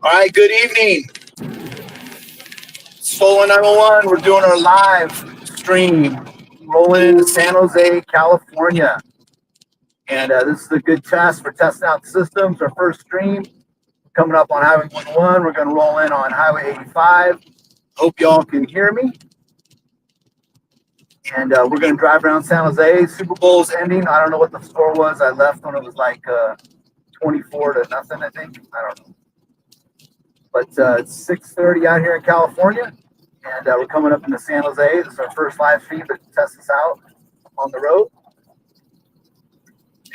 All right, good evening. Stolen 911, we're doing our live stream, rolling into San Jose, California. And this is a good test for testing out the systems. Our first stream coming up on Highway 101. We're going to roll in on Highway 85. Hope y'all can hear me. And we're going to drive around San Jose. Super Bowl's ending. I don't know what the score was. I left when it was like 24-0, I think. I don't know. But it's 6:30 out here in California. And we're coming up into San Jose. This is our first live stream to test us out on the road.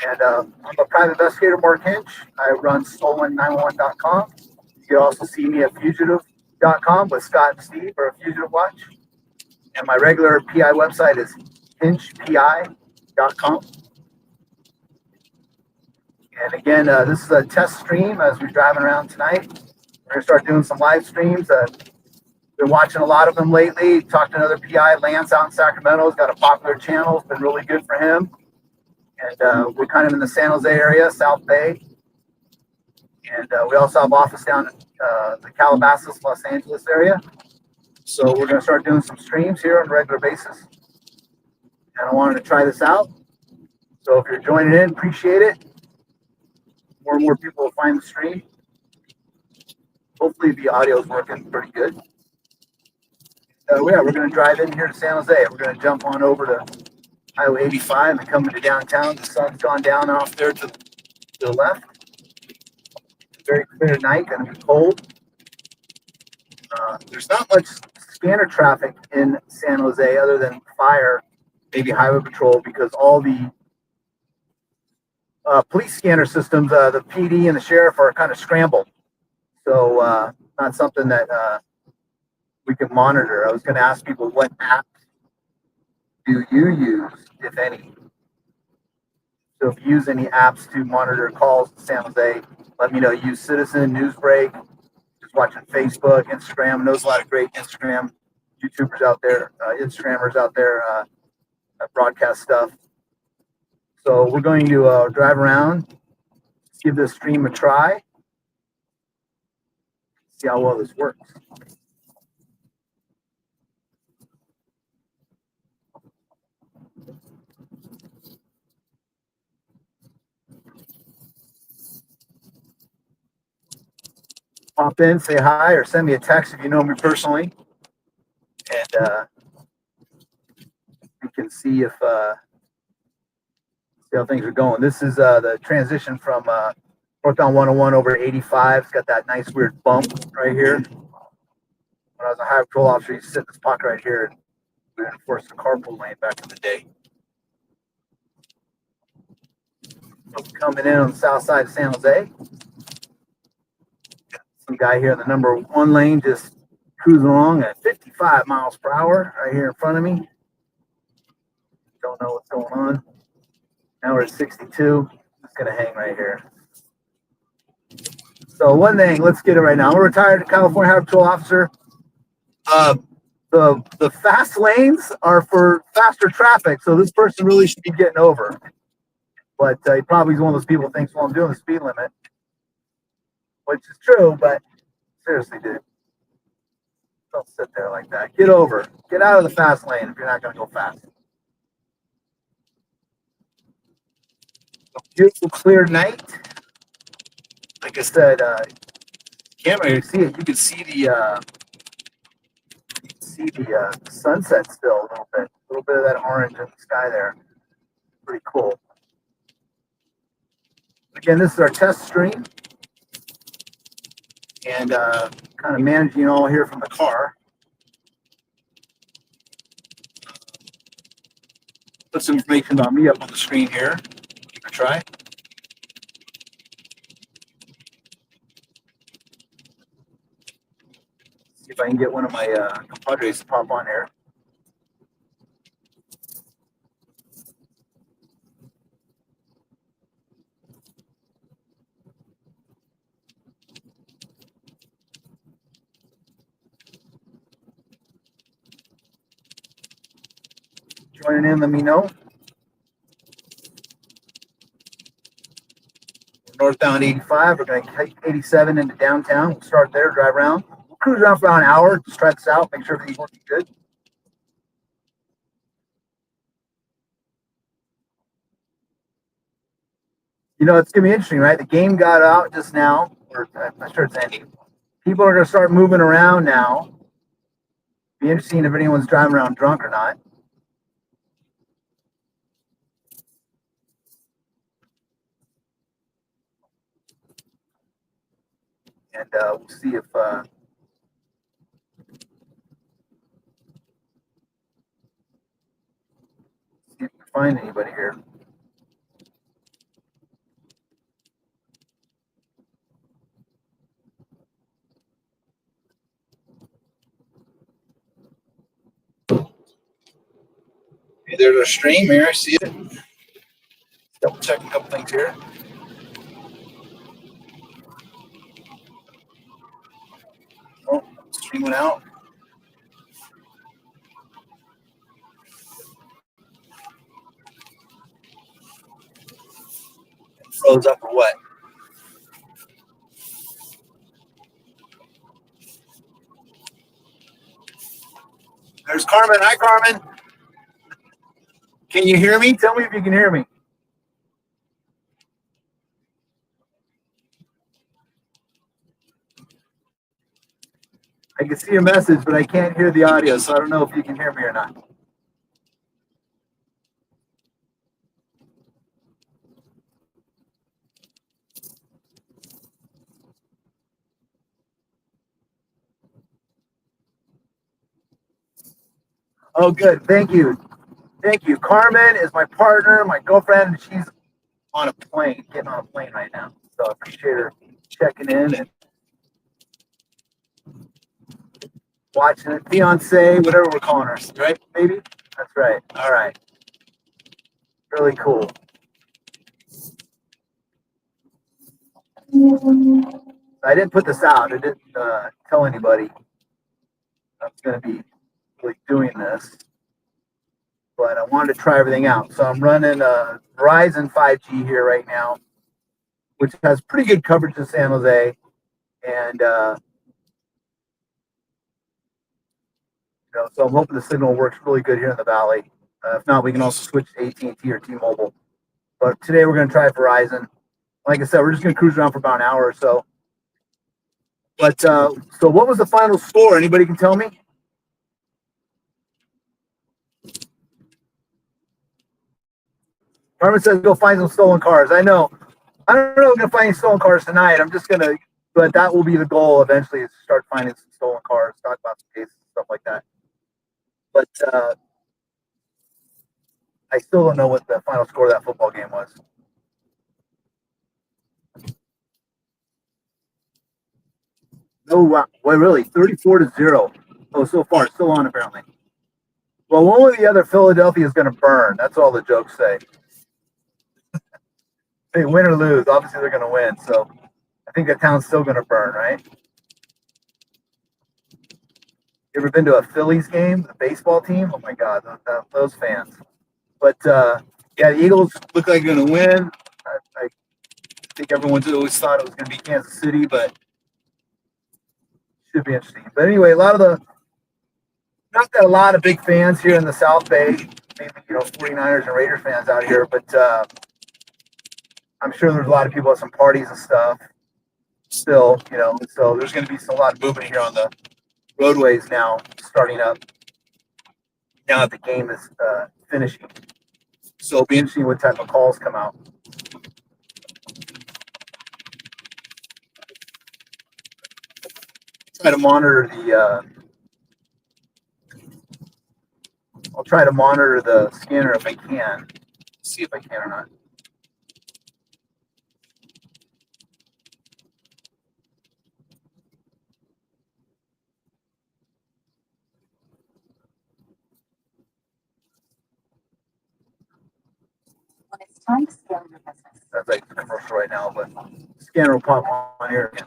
And I'm a Private Investigator Marc Hinch. I run stolen911.com. You can also see me at fugitive.com with Scott and Steve for a Fugitive Watch. And my regular PI website is hinchpi.com. And again, this is a test stream as we're driving around tonight. We're going to start doing some live streams. Been watching a lot of them lately. Talked to another PI, Lance, out in Sacramento. He's got a popular channel. It's been really good for him. And we're kind of in the San Jose area, South Bay. And we also have office down in the Calabasas, Los Angeles area. So we're going to start doing some streams here on a regular basis. And I wanted to try this out. So if you're joining in, appreciate it. More and more people will find the stream. Hopefully the audio is working pretty good. Yeah, we're going to drive in here to San Jose. We're going to jump on over to Highway 85 and come into downtown. The sun's gone down off there to the left. Very clear night, going to be cold. There's not much scanner traffic in San Jose other than fire, maybe highway patrol, because all the police scanner systems, the PD and the sheriff are kind of scrambled. So not something that we can monitor. I was going to ask people, what apps do you use, if any? So if you use any apps to monitor calls to San Jose, let me know. Use Citizen, Newsbreak, just watching Facebook, Instagram. Knows a lot of great Instagram YouTubers out there, Instagrammers out there that broadcast stuff. So we're going to drive around, give this stream a try, see how well this works. Pop in, say hi, or send me a text if you know me personally, and we can see if see how things are going. This is the transition from northbound 101 over 85. It's got that nice weird bump right here. When I was a highway patrol officer, you used to sit in this pocket right here, and we enforced the carpool lane back in the day. So coming in on the south side of San Jose. Some guy here in the number 1 lane just cruising along at 55 miles per hour right here in front of me. Don't know what's going on. Now we're at 62. Just gonna hang right here. So one thing, let's get it right now. I'm a retired California Highway Patrol officer. The fast lanes are for faster traffic, so this person really should be getting over. But he probably is one of those people who thinks, well, I'm doing the speed limit. Which is true, but seriously, dude, don't sit there like that. Get over. Get out of the fast lane if you're not going to go fast. A beautiful, clear night. Like I said, can't really see it. You can see the sunset still a little bit. A little bit of that orange in the sky there. Pretty cool. Again, this is our test stream. And kind of managing all here from the car. Put some information about me up on the screen here. Give it a try. See if I can get one of my compadres to pop on here. Joining in, let me know. northbound 85. We're going to take 87 into downtown. We'll start there, drive around. We'll cruise around for about an hour, just try this out, make sure everything's working good. You know, it's going to be interesting, right? The game got out just now, or I'm not sure it's ending. People are going to start moving around now. Be interesting if anyone's driving around drunk or not. And we'll see if we can find anybody here. Okay, there's our stream here. I see it. Double check a couple things here. Oh, stream went out. Froze up or what? There's Carmen. Hi, Carmen. Can you hear me? Tell me if you can hear me. I can see your message, but I can't hear the audio, so I don't know if you can hear me or not. Oh, good. Thank you. Thank you. Carmen is my partner, my girlfriend, and she's on a plane, getting on a plane right now. So I appreciate her checking in and watching it. Fiance, whatever we're calling her, right, baby? That's right. All right. Really cool. I didn't put this out. I didn't tell anybody I was going to be really doing this, but I wanted to try everything out. So I'm running Verizon 5G here right now, which has pretty good coverage in San Jose, and so I'm hoping the signal works really good here in the valley. If not, we can also switch to AT&T or T-Mobile. But today we're going to try Verizon. Like I said, we're just going to cruise around for about an hour or so. But so what was the final score? Anybody can tell me? Carmen says go find some stolen cars. I know. I don't know if we're going to find any stolen cars tonight. I'm just going to, but that will be the goal eventually, is to start finding some stolen cars, talk about some cases, stuff like that. But I still don't know what the final score of that football game was. No, well, really, 34-0. Oh, so far, still on apparently. Well, one way or the other, Philadelphia is going to burn. That's all the jokes say. They win or lose, obviously they're going to win. So I think that town's still going to burn, right? You ever been to a Phillies game, the baseball team? Oh my God, those fans. But yeah, the Eagles look like they're going to win. I think everyone's always thought it was going to be Kansas City, but should be interesting. But anyway, not that a lot of big fans here in the South Bay, maybe 49ers and Raiders fans out here, but I'm sure there's a lot of people at some parties and stuff still, so there's going to be a lot of movement here on the roadways now, starting up now that the game is finishing. So it'll be interesting what type of calls come out. Try to monitor I'll try to monitor the scanner if I can. See if I can or not. That's like the commercial right now, but scanner will pop on here again.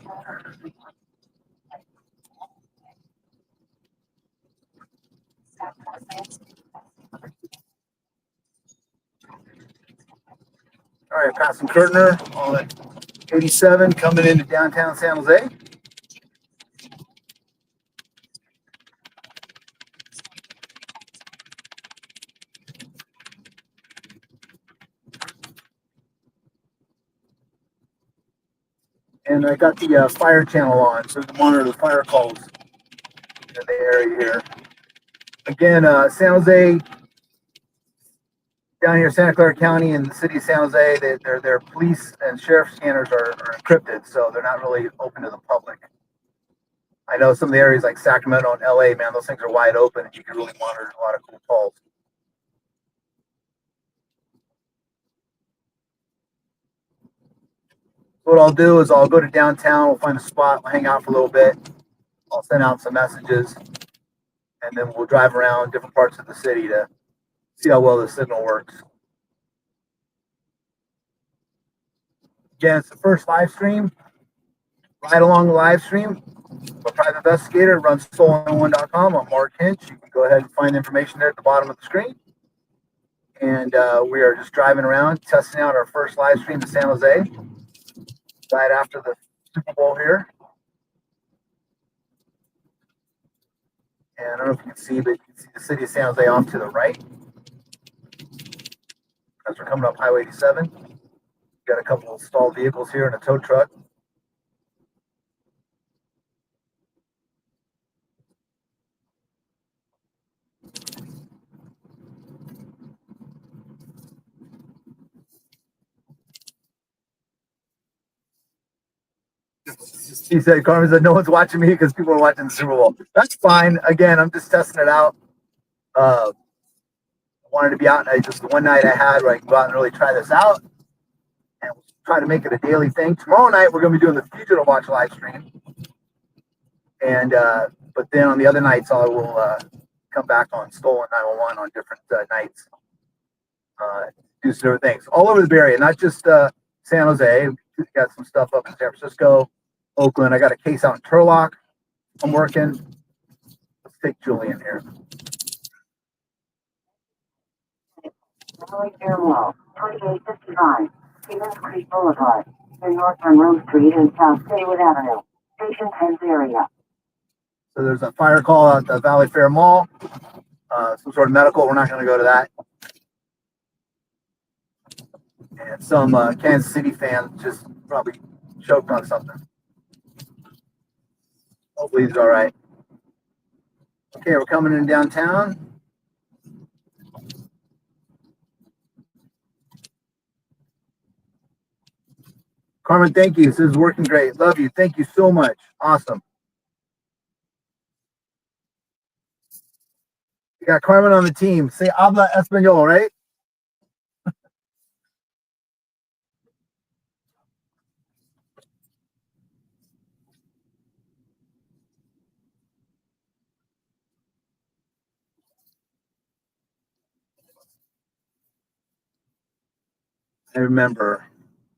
All right, passing Kurtner. I'll let 87 coming into downtown San Jose. And I got the fire channel on, so we can monitor the fire calls in the area here. Again, San Jose, down here, Santa Clara County and the city of San Jose, their police and sheriff scanners are encrypted, so they're not really open to the public. I know some of the areas like Sacramento and LA, man, those things are wide open and you can really monitor a lot of cool calls. What I'll do is I'll go to downtown, we'll find a spot, we'll hang out for a little bit. I'll send out some messages, and then we'll drive around different parts of the city to see how well the signal works. Again, it's the first live stream. Right along the live stream, I'm a private investigator, runs soul911.com. I'm Marc Hinch. You can go ahead and find the information there at the bottom of the screen. And we are just driving around, testing out our first live stream to San Jose, right after the Super Bowl here. And I don't know if you can see, but you can see the city of San Jose off to the right. As we're coming up Highway 87. Got a couple of stalled vehicles here and a tow truck. He said, Carmen said, no one's watching me because people are watching the Super Bowl. That's fine. Again, I'm just testing it out. I wanted to be out. Just the one night I had where I can go out and really try this out and try to make it a daily thing. Tomorrow night, we're going to be doing the Fugitive Watch live stream. And, but then on the other nights, I will come back on Stolen 911 on different nights. Do some different things all over the Bay Area, not just San Jose. We got some stuff up in San Francisco, Oakland. I got a case out in Turlock. I'm working. Let's take Julian here. Wall, 2855, Stevens Creek Boulevard, New York on Rose Street and South Saywood Avenue, Station 10's area. So there's a fire call at the Valley Fair Mall. Some sort of medical. We're not going to go to that. And some Kansas City fan just probably choked on something. Hopefully he's all right. Okay, we're coming in downtown. Carmen, thank you. This is working great. Love you. Thank you so much. Awesome. You got Carmen on the team. Say habla español, right? I remember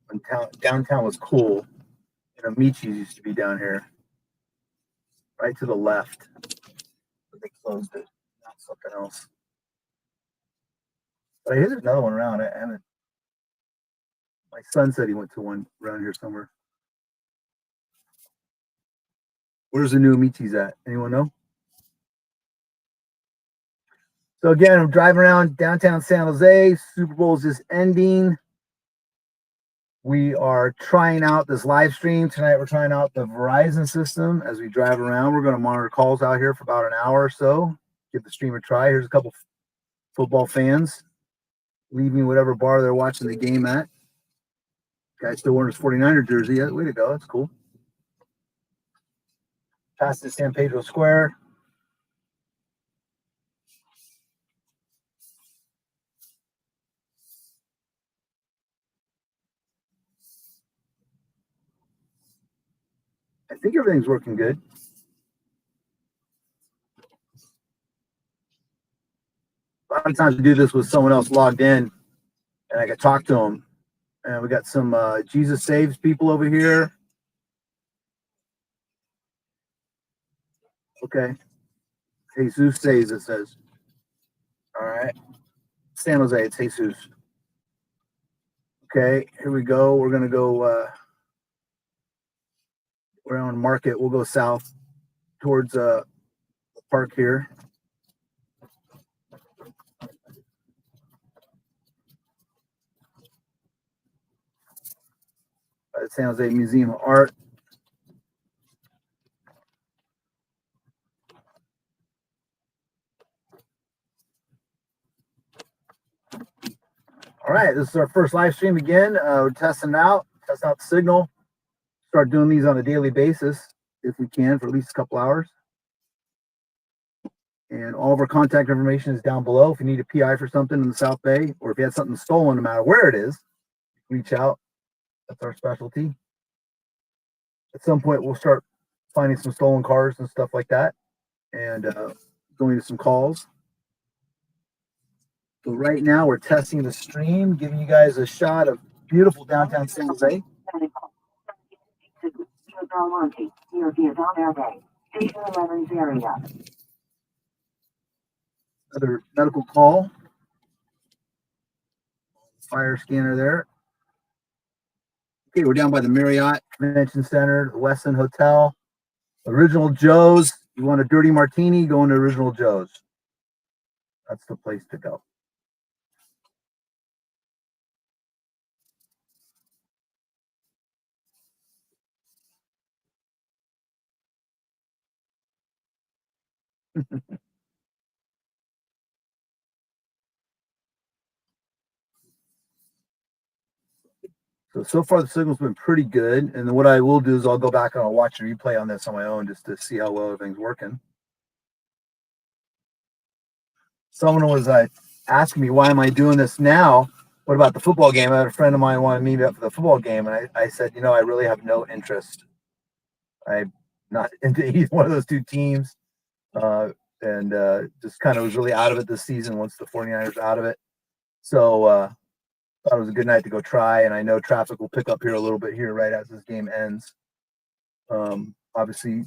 when downtown was cool. You know, Michi's used to be down here, right to the left. But they closed it. Not something else. But I hear there's another one around. I haven't. My son said he went to one around here somewhere. Where's the new Michi's at? Anyone know? So again, I'm driving around downtown San Jose. Super Bowl's just ending. We are trying out this live stream tonight. We're trying out the Verizon system as we drive around. We're going to monitor calls out here for about an hour or so. Give the stream a try. Here's a couple football fans leaving whatever bar they're watching the game at. Guy still wearing his 49er jersey. Yeah, way to go. That's cool. Past the San Pedro Square. I think everything's working good. A lot of times we do this with someone else logged in and I can talk to them. And we got some Jesus Saves people over here. Okay. Jesus Saves, it says. All right. San Jose, it's Jesus. Okay, here we go. We're going to go around Market. We'll go south towards the park here. By the San Jose Museum of Art. All right, this is our first live stream again. We're testing out the signal. Start doing these on a daily basis if we can for at least a couple hours. And all of our contact information is down below. If you need a PI for something in the South Bay, or if you had something stolen, no matter where it is, reach out. That's our specialty. At some point, we'll start finding some stolen cars and stuff like that, and going to some calls. So right now, we're testing the stream, giving you guys a shot of beautiful downtown San Jose. Belmonte, near Vietnam Bay, Station 11's area. Another medical call. Fire scanner there. Okay, we're down by the Marriott Convention Center, the Westin Hotel, Original Joe's. You want a dirty martini, go into Original Joe's. That's the place to go. So far the signal's been pretty good. And then what I will do is I'll go back and I'll watch a replay on this on my own just to see how well everything's working. Someone was asking me, why am I doing this now? What about the football game? I had a friend of mine wanted me to for the football game. And I said, you know, I really have no interest. I'm not into either one of those two teams. And just kind of was really out of it this season once the 49ers are out of it. So thought it was a good night to go try, and I know traffic will pick up here a little bit here right as this game ends. Obviously,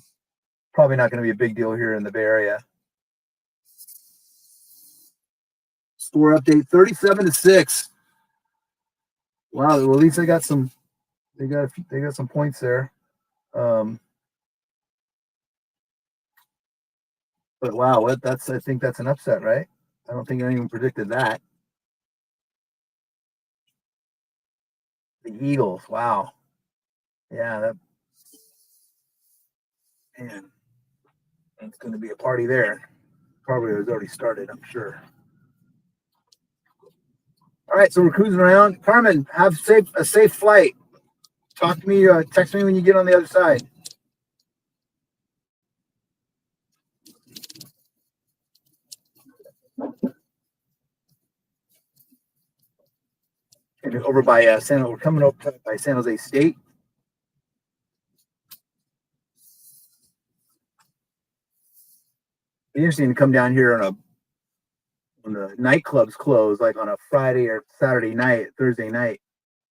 probably not going to be a big deal here in the Bay Area. Score update 37-6. Wow, well, at least they got some. They got some points there. But wow, I think that's an upset, right? I don't think anyone predicted that. The Eagles, wow. Yeah, man, it's going to be a party there. Probably has already started, I'm sure. All right, so we're cruising around. Carmen, have a safe flight. Talk to me, text me when you get on the other side. And over by we're coming up by San Jose State. Be interesting to come down here when the nightclubs close, like on a Friday or Saturday night, Thursday night.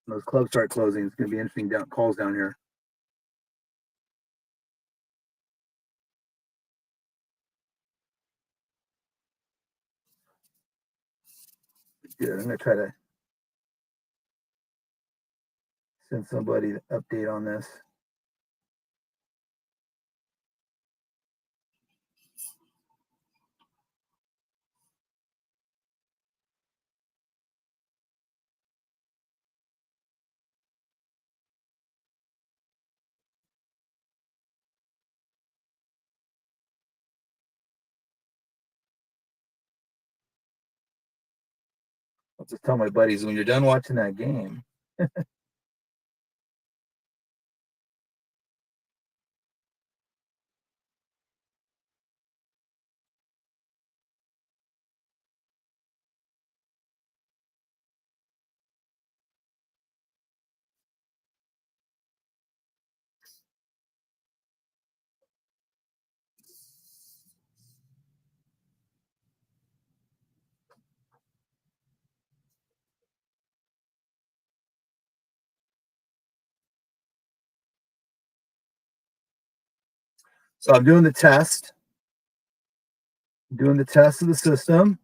When those clubs start closing, it's going to be interesting calls down here. Good. I'm going to try to send somebody an update on this. I'll just tell my buddies when you're done watching that game. So I'm doing the test. Doing the test of the system.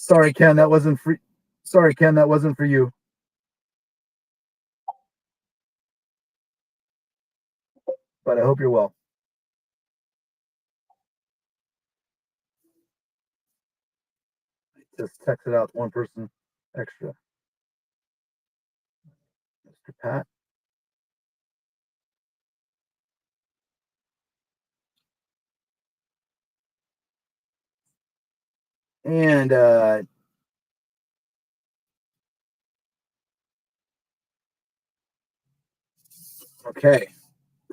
Sorry, Ken, that wasn't for. Sorry, Ken, that wasn't for you. But I hope you're well. Just texted out one person extra. Mr. Pat. And okay.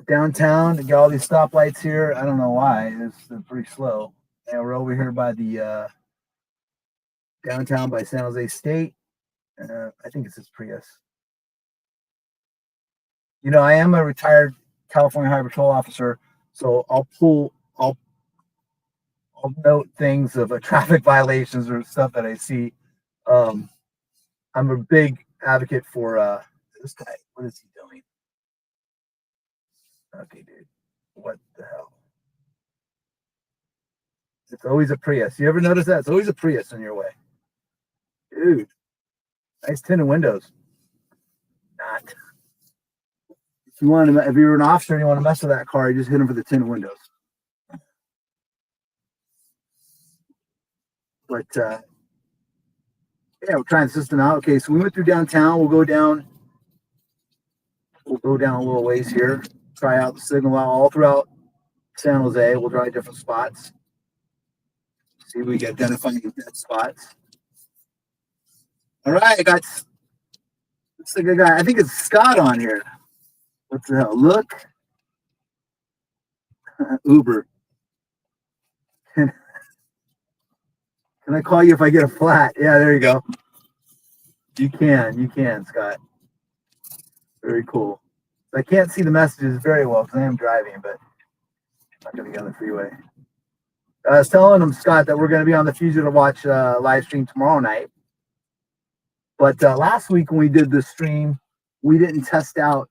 Downtown, you got all these stoplights here. I don't know why. It's pretty slow. And we're over here by the downtown by San Jose State. I think it's his Prius. You know, I am a retired California Highway Patrol officer, so I'll note things of traffic violations or stuff that I see. I'm a big advocate for this guy. What is he doing? Okay, dude. What the hell? It's always a Prius. You ever notice that? It's always a Prius in your way. Dude, nice tinted windows. Not. If you're an officer and you want to mess with that car, you just hit him for the tinted windows. But yeah, we're trying the system out. Okay, so we went through downtown. We'll go down a little ways here. Try out the signal out all throughout San Jose. We'll try different spots. See if we can identify any dead spots. All right, I got looks like a guy. I think it's Scott on here. What the hell? Look. Uber. Can I call you if I get a flat? Yeah, there you go. You can, Scott. Very cool. I can't see the messages very well because I am driving, but I'm not going to be on the freeway. I was telling him, Scott, that we're going to be on the Fugitive Watch live stream tomorrow night. But last week when we did the stream, we didn't test out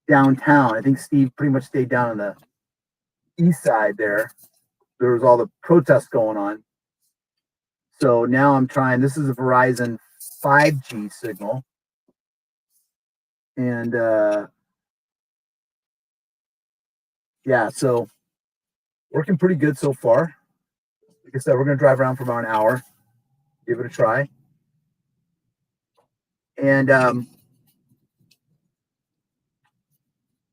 downtown. I think Steve pretty much stayed down on the east side there. There was all the protests going on. So now I'm trying, this is a Verizon 5G signal. And yeah, so working pretty good so far. Like I said, we're going to drive around for about an hour, give it a try. And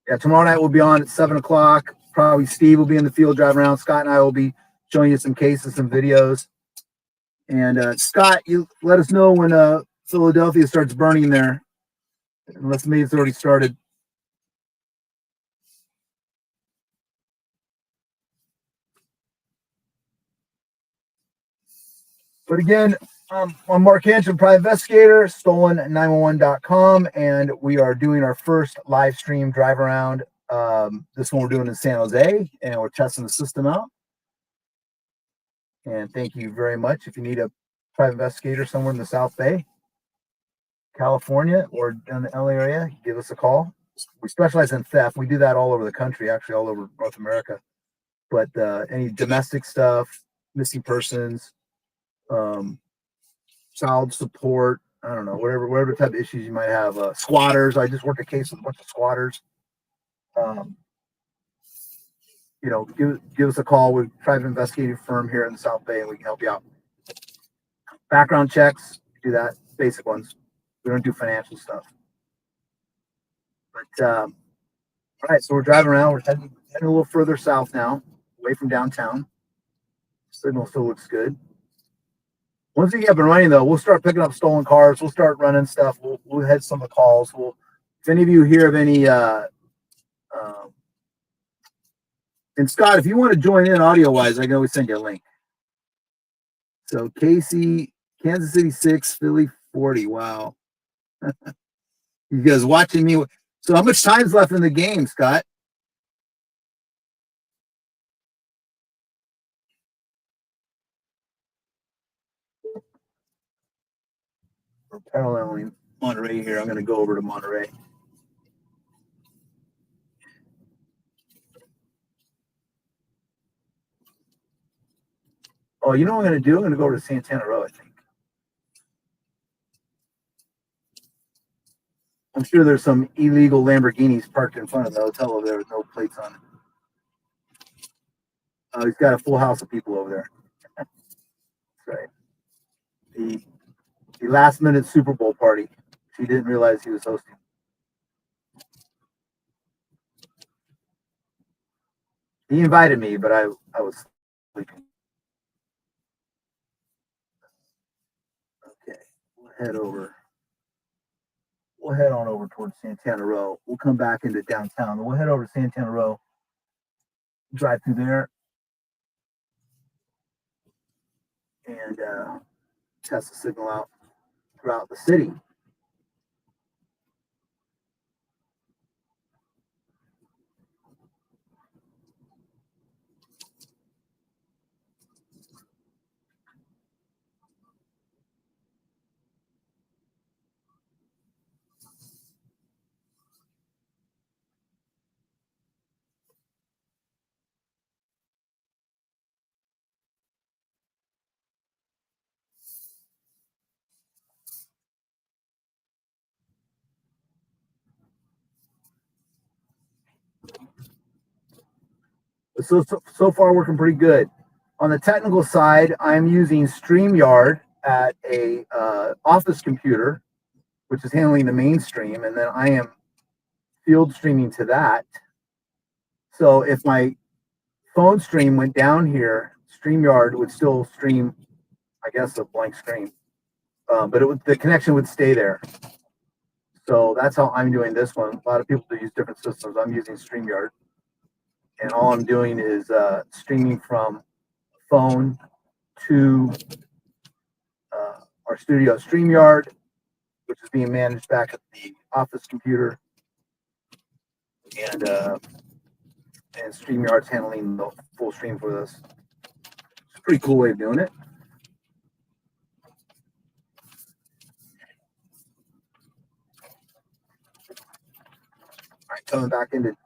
yeah, tomorrow night we'll be on at 7 o'clock. Probably Steve will be in the field driving around. Scott and I will be showing you some cases, some videos. And Scott, you let us know when Philadelphia starts burning there. Unless maybe it's already started. But again, I'm Marc Hinch, I'm Private Investigator, stolen911.com, and we are doing our first live stream drive around. This one we're doing in San Jose, and we're testing the system out. And thank you very much. If you need a private investigator somewhere in the South Bay, California, or in the LA area, give us a call. We specialize in theft. We do that all over the country, actually all over North America. But any domestic stuff, missing persons, child support, I don't know, whatever type of issues you might have. Squatters. I just worked a case with a bunch of squatters. You know, give us a call. We're a private investigative firm here in the South Bay, and we can help you out. Background checks, do that, basic ones. We don't do financial stuff. But all right, so we're driving around. We're heading a little further south now, away from downtown. Signal still looks good. Once we get up and running, though, we'll start picking up stolen cars. We'll start running stuff. We'll head some of the calls. If any of you hear of any, and Scott, if you want to join in audio-wise, I can always send you a link. So Casey, Kansas City 6, Philly 40. Wow. You guys watching me. So how much time's left in the game, Scott? We're paralleling Monterey here. I'm going to go over to Monterey. Oh, you know what I'm going to do? I'm going to go over to Santana Row, I think. I'm sure there's some illegal Lamborghinis parked in front of the hotel over there with no plates on it. He's got a full house of people over there. That's right. The last minute Super Bowl party. She didn't realize he was hosting. He invited me, but I was sleeping. Okay, we'll head over. We'll head on over towards Santana Row. We'll come back into downtown. We'll head over to Santana Row, drive through there, and test the signal out throughout the city. So far working pretty good. On the technical side, I'm using StreamYard at a office computer, which is handling the mainstream, and then I am field streaming to that. So if my phone stream went down here, StreamYard would still stream, I guess, a blank screen, but the connection would stay there. So that's how I'm doing this one. A lot of people do use different systems. I'm using StreamYard, and all I'm doing is streaming from phone to our studio StreamYard, which is being managed back at the office computer, and StreamYard's handling the full stream for this. It's a pretty cool way of doing it. All right, coming back into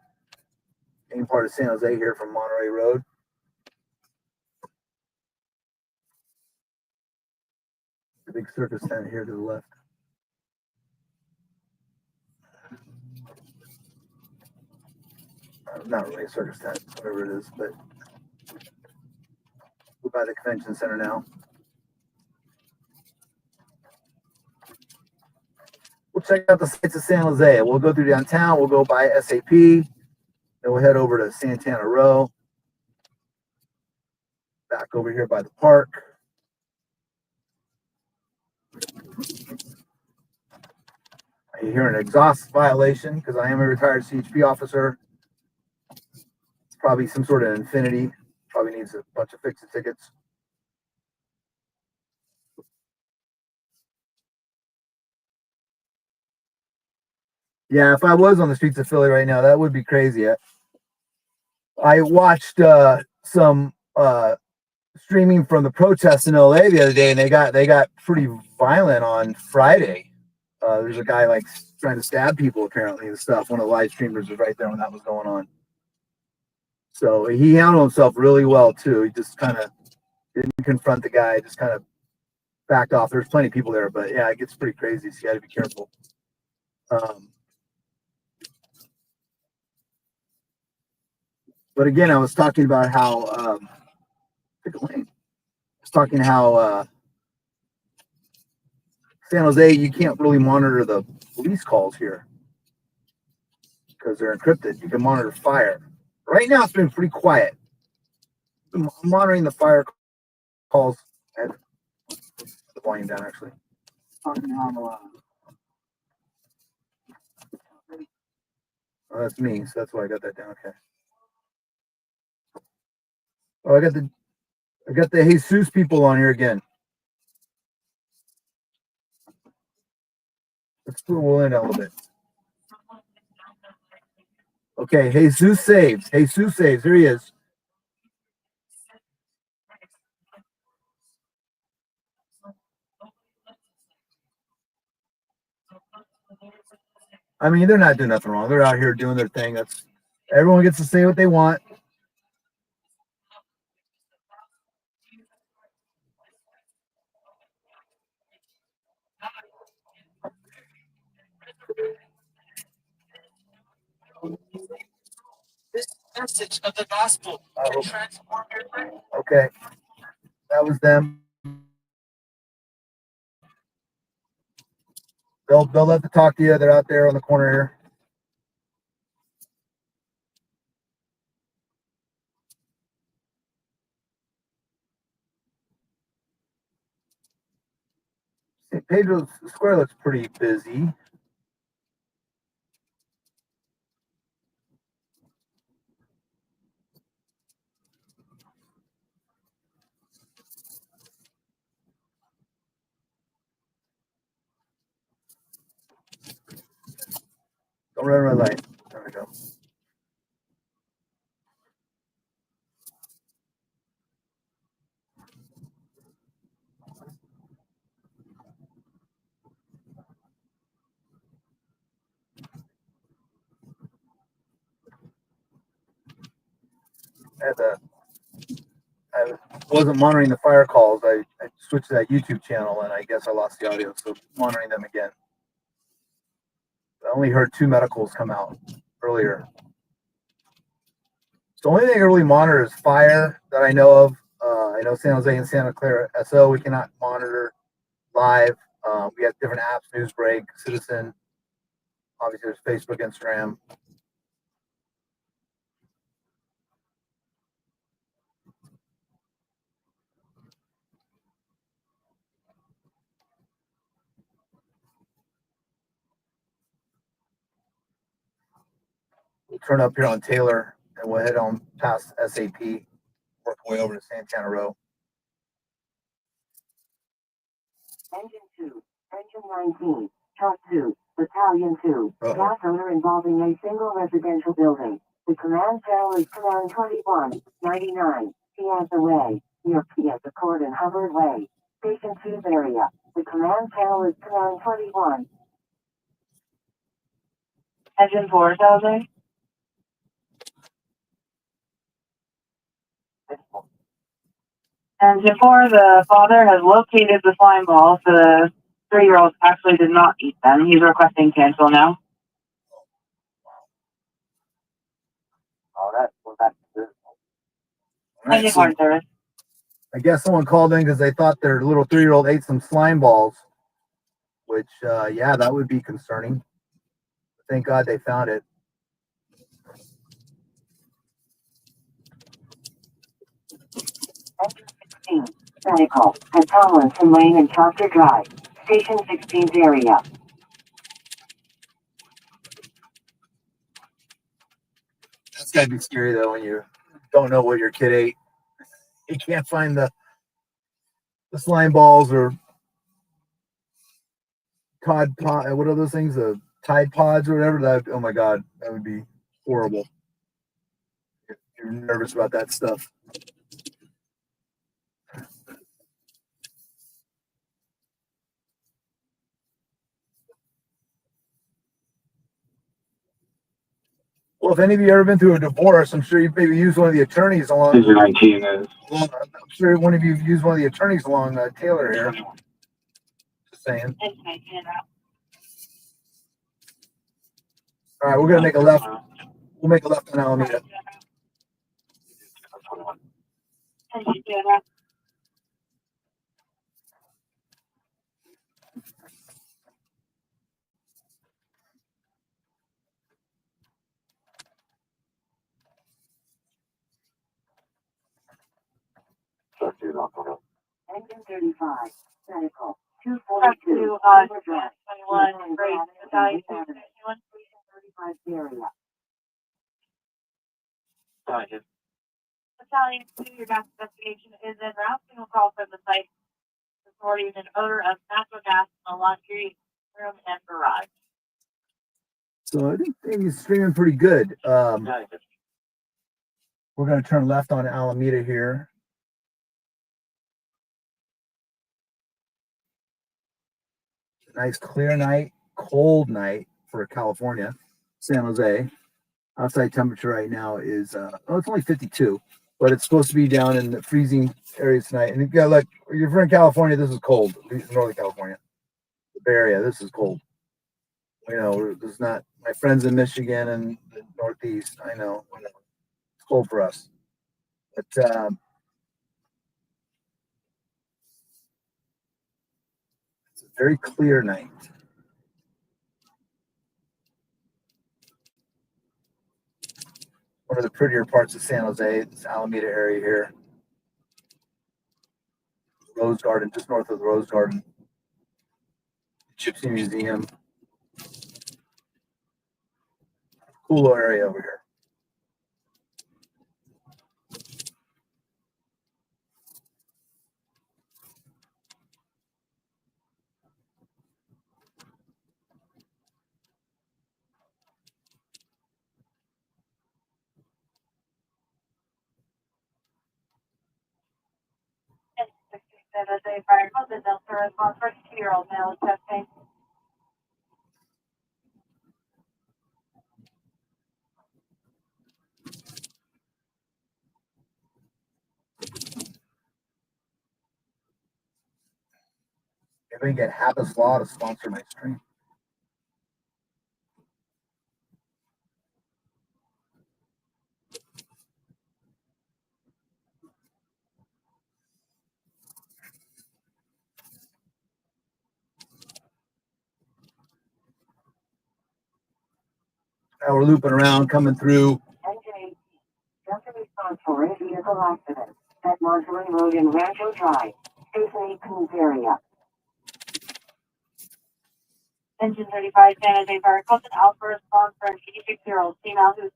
main part of San Jose here from Monterey Road. The big circus tent here to the left. Not really a circus tent, whatever it is, but we're by the convention center now. We'll check out the sights of San Jose. We'll go through downtown. We'll go by SAP. Then we'll head over to Santana Row. Back over here by the park. I hear an exhaust violation because I am a retired CHP officer. It's probably some sort of Infinity. Probably needs a bunch of fix-it tickets. Yeah, if I was on the streets of Philly right now, that would be crazy. I watched some streaming from the protests in LA the other day, and they got pretty violent on Friday. There's a guy like trying to stab people apparently and stuff. One of the live streamers was right there when that was going on. So he handled himself really well too. He just kind of didn't confront the guy, just kind of backed off. There's plenty of people there, but yeah, it gets pretty crazy. So you got to be careful. But again, I was talking about how San Jose, you can't really monitor the police calls here because they're encrypted. You can monitor fire. Right now, it's been pretty quiet. I'm monitoring the fire calls. I have the volume down actually. Oh, that's me, so that's why I got that down. Okay. Oh, I got the Jesus people on here again. Let's put we'll end out a little bit. Okay, Jesus saves. Jesus saves. Here he is. I mean, they're not doing nothing wrong. They're out here doing their thing. That's everyone gets to say what they want. message of the gospel to transform your life. Okay, that was them. They'll love to talk to you. They're out there on the corner here. St. Pedro's Square looks pretty busy. Don't run red light. There we go. I wasn't monitoring the fire calls. I switched to that YouTube channel and I guess I lost the audio, so monitoring them again. I only heard 2 medicals come out earlier. So the only thing I really monitor is fire that I know of. I know San Jose and Santa Clara SO we cannot monitor live. We have different apps, Newsbreak, Citizen. Obviously, there's Facebook, Instagram. We'll turn up here on Taylor and we'll head on past SAP, work our way over to Santana Row. Engine 2, Engine 19, Truck 2, Battalion 2, gas odor involving a single residential building. The command cell is Command 2199, Piazza Way, near Piazza Court and Hubbard Way. Station 2's area. The command cell is Command 21. Engine 4, Jose. Engine 4, the father has located the slime balls. The 3-year-old actually did not eat them. He's requesting cancel now. All right, well, that's good. Engine 4 service. I guess someone called in because they thought their little 3-year-old ate some slime balls, which, yeah, that would be concerning. Thank God they found it. Engine 16, medical, at Tomlinson Lane and Chaucer Drive. Station 16's area. That's gotta be scary though when you don't know what your kid ate. You can't find the slime balls or Tide Pod. What are those things? The Tide Pods or whatever. That, oh my God, that would be horrible. If you're nervous about that stuff. Well, if any of you ever been through a divorce, I'm sure you've maybe used one of the attorneys along. 19 is. I'm sure one of you have used one of the attorneys along Taylor here. Just saying. All right, we're gonna make a left. We'll make a left on Alameda. Engine 35, medical, 242, overdrive. 21, great, Battalion 2, 21. Station 35's area. Battalion 2, your gas investigation is en route. We will call from the site reporting an odor of natural gas in the laundry room and garage. So I think he's streaming pretty good. We're gonna turn left on Alameda here. Nice clear night, cold night for California, San Jose. Outside temperature right now is it's only 52, but it's supposed to be down in the freezing areas tonight. And you got like, if you're in California, this is cold. At least in Northern California, the Bay Area, this is cold. You know, there's not my friends in Michigan and the Northeast. I know it's cold for us. But it's a very clear night. One of the prettier parts of San Jose, this Alameda area here. Rose Garden, just north of the Rose Garden. Gypsy Museum. Cool little area over here. And 67 fire call, the Delta response for 2-year-old male is chest pain. If I can get Habas Law to sponsor my stream. Now we're looping around, coming through. Engine 18. Delta response for a vehicle accident at Marjorie Road in Rancho Drive, Station 18's area. Engine 35, San Jose fire call, an Alpha response for an 86-year-old female who's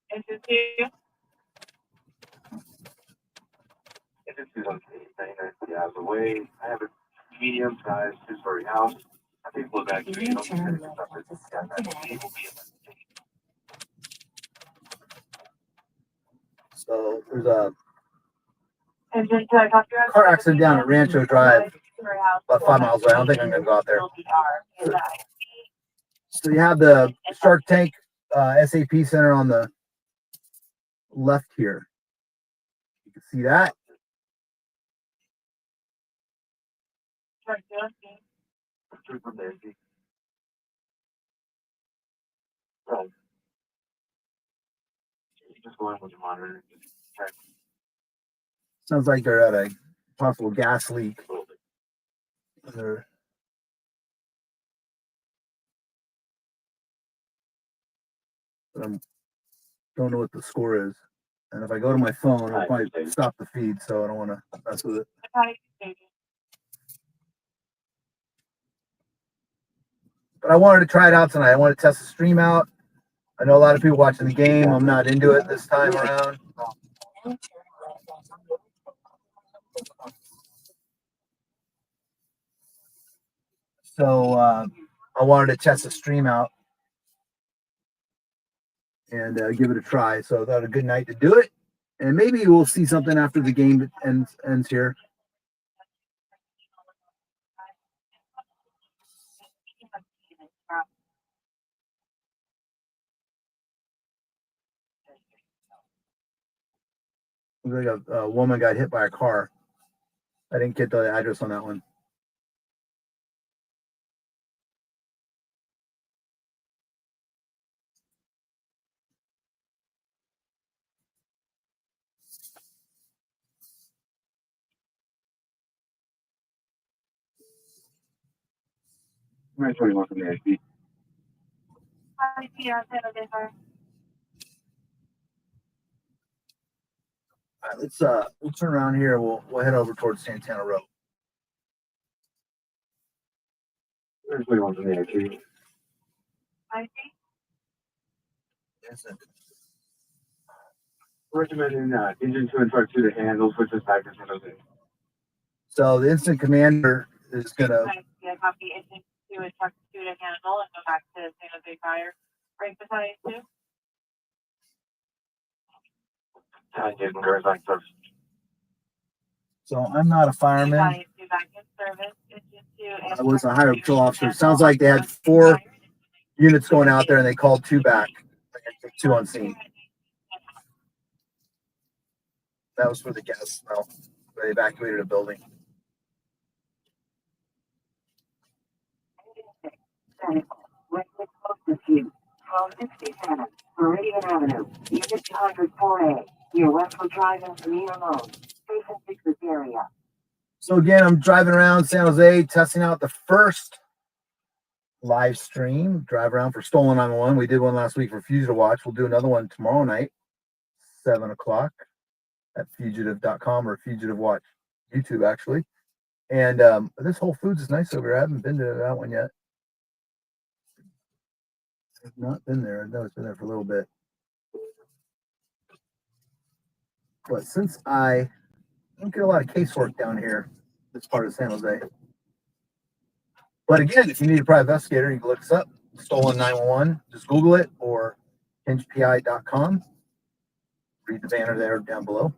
engine 2. Hours away. I have a medium-sized two-story house. I think we'll actually So there's a Engine 2, I talked to her. car accident down at Rancho Drive, about 5 miles away. I don't think I'm gonna go out there. So you have the Shark Tank SAP Center on the left here. You can see that. Just go in with your monitor. Check. Sounds like they're at a possible gas leak. They're- don't know what the score is. And if I go to my phone, I'll probably stop the feed, so I don't want to mess with it. But I wanted to try it out tonight. I want to test the stream out. I know a lot of people watching the game. I'm not into it this time around. So I wanted to test the stream out and give it a try. So I thought a good night to do it. And maybe we'll see something after the game ends here. Looks like a woman got hit by a car. I didn't get the address on that one. I'm going to from the IP. All right, we'll turn around here. We'll head over towards Santana Road. There's one from the IP. Recommending engine 2 and truck 2 to handle switches back to San Jose. So the instant commander is gonna. Copy engine 2 and truck 2 to handle and go back to San Jose Fire. Break battalion 2. So I'm not a fireman. Battalion 2 back in service. Engine 2 and I was a truck highway 2 patrol to officer. handle. Sounds like they had 4 units going out there and they called 2 back. 2 on scene. That was for the gas smell. They evacuated a building. Technical. Westwood Post View. 1267. Meridian Avenue. Unit 204A. Near Westwood Drive and Camino Road. Station 6 area. So again, I'm driving around San Jose, testing out the first live stream. Drive around for Stolen 911. We did one last week for Fugitive Watch. We'll do another one tomorrow night, 7 o'clock at fugitive.com or Fugitive Watch YouTube, actually. And this Whole Foods is nice over here. I haven't been to that one yet. I've not been there. I know it's been there for a little bit. But since I don't get a lot of casework down here, this part of San Jose. But again, if you need a private investigator, you can look us up. Stolen 911. Just Google it or hinchpi.com. Read the banner there down below.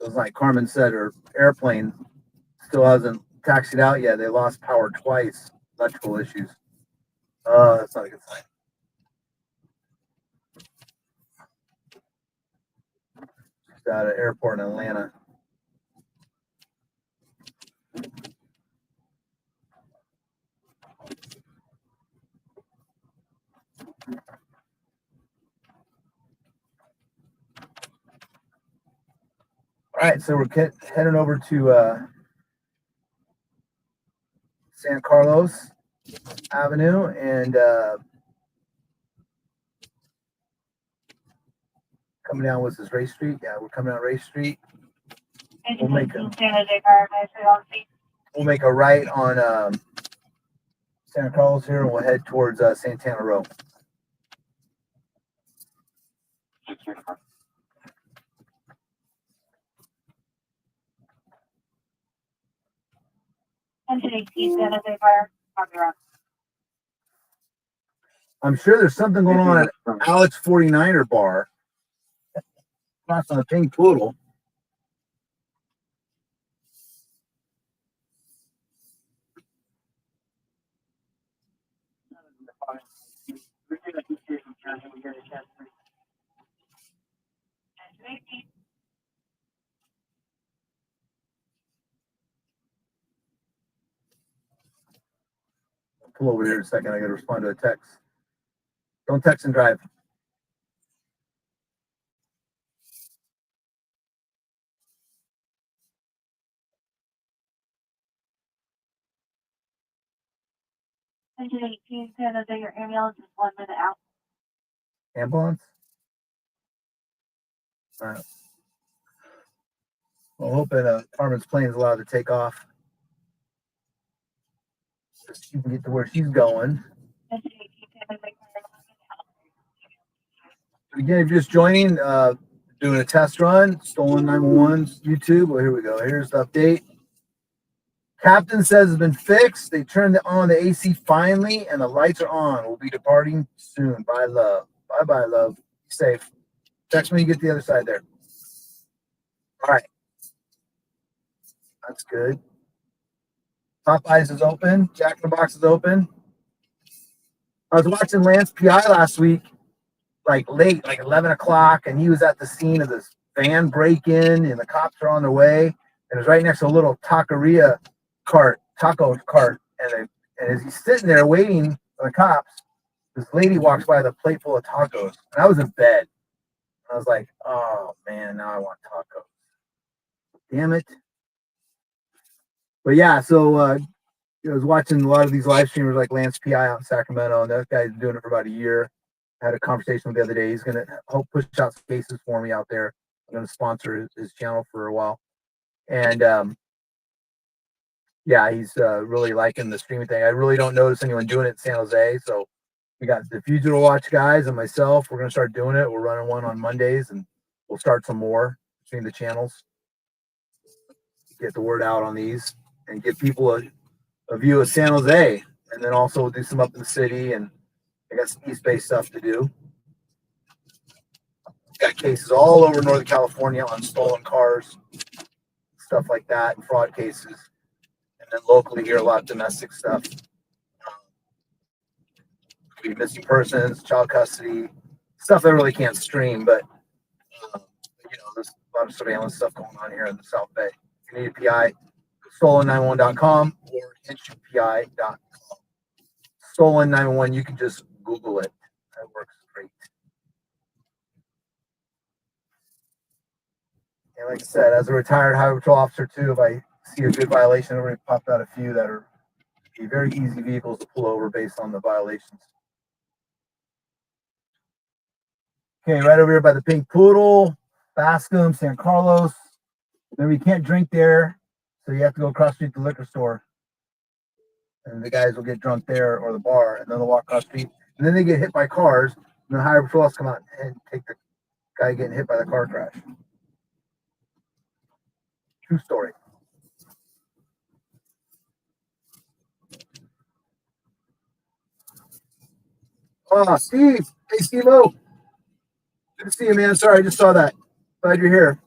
It was like Carmen said, her airplane still hasn't taxied out yet. They lost power twice. Electrical issues. That's not a good sign. Just out of airport in Atlanta. All right, so we're heading over to San Carlos Avenue and coming down, what's this, Race Street? Yeah, we're coming down Race Street. We'll make a right on Santa Carlos here, and we'll head towards Santana Row. I'm sure there's something going on at Alex 49er bar. Across on the Pink Poodle. I'll pull over here in a second. I got to respond to a text. Don't text and drive. Engine 18, San Jose, your ambulance is 1 minute out. Ambulance? All right. Well, hoping Carmen's plane is allowed to take off. So she can get to where she's going. Engine 18, San Jose, Again, if you're just joining, doing a test run, Stolen 911's YouTube. Well, here we go. Here's the update. Captain says it's been fixed. They turned on the AC finally, and the lights are on. We'll be departing soon. Bye, love. Bye-bye, love. Be safe. Text me when you get to the other side there. All right. That's good. Popeyes is open. Jack in the Box is open. I was watching Lance PI last week, like late, like 11 o'clock, and he was at the scene of this van break-in, and the cops are on their way. And it was right next to a little taco cart, and as he's sitting there waiting for the cops, this lady walks by with a plate full of tacos, and I was in bed. I was like, oh man, now I want tacos. Damn it. But yeah, so I was watching a lot of these live streamers like Lance PI out in Sacramento, and that guy's doing it for about a year. had a conversation with the other day. He's going to help push out some cases for me out there. I'm going to sponsor his channel for a while. And yeah, he's really liking the streaming thing. I really don't notice anyone doing it in San Jose. So we got the Fugitive Watch guys and myself. We're going to start doing it. We're running one on Mondays, and we'll start some more between the channels. Get the word out on these and give people a view of San Jose. And then also we'll do some up in the city, and I got some East Bay stuff to do. Got cases all over Northern California on stolen cars, stuff like that, and fraud cases. And then locally here, a lot of domestic stuff. Could be missing persons, child custody, stuff I really can't stream, but there's a lot of surveillance stuff going on here in the South Bay. If you need a PI, stolen911.com or hinchpi.com. Stolen 911, you can just Google it. That works great. And like I said, as a retired highway patrol officer too, if I see a good violation, I've already popped out a few that are very easy vehicles to pull over based on the violations. Okay, right over here by the Pink Poodle, Bascom, San Carlos. Then we can't drink there, so you have to go across the street to the liquor store. And the guys will get drunk there, or the bar, and then they'll walk across the street. And then they get hit by cars, and the highway patrols come out and take the guy getting hit by the car crash. True story. Oh, Steve. Hey, Steve-O. Good to see you, man. Sorry, I just saw that. Glad you're here.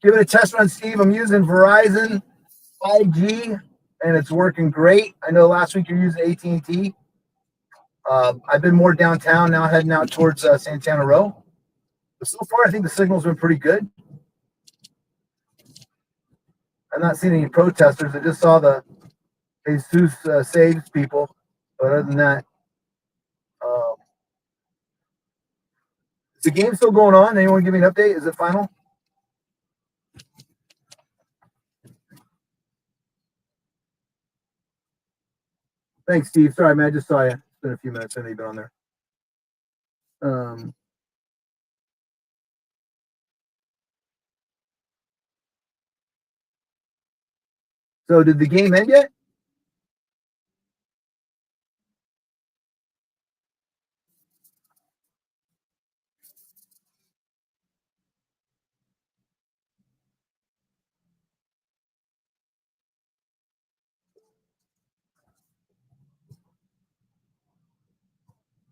Give it a test run, Steve. I'm using Verizon 5G, and it's working great. I know last week you're using AT&T. I've been more downtown now, heading out towards Santana Row. But so far, I think the signal's been pretty good. I'm not seeing any protesters. I just saw the Jesus Saves people. But other than that, is the game still going on? Anyone give me an update? Is it final? Thanks, Steve. Sorry, man. I just saw you. It's been a few minutes since you've been on there. So did the game end yet?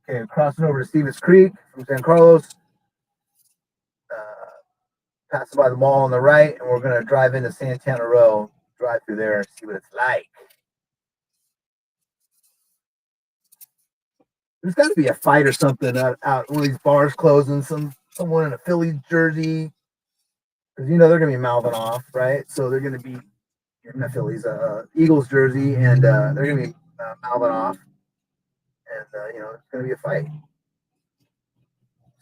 Okay, I'm crossing over to Stevens Creek from San Carlos. Passing by the mall on the right, and we're going to drive into Santana Row, drive through there and see what it's like. There's got to be a fight or something out one of these bars closing, someone in a Phillies jersey, because they're going to be mouthing off, right? So they're going to be in the Phillies, Eagles jersey, and they're going to be mouthing off, and it's going to be a fight.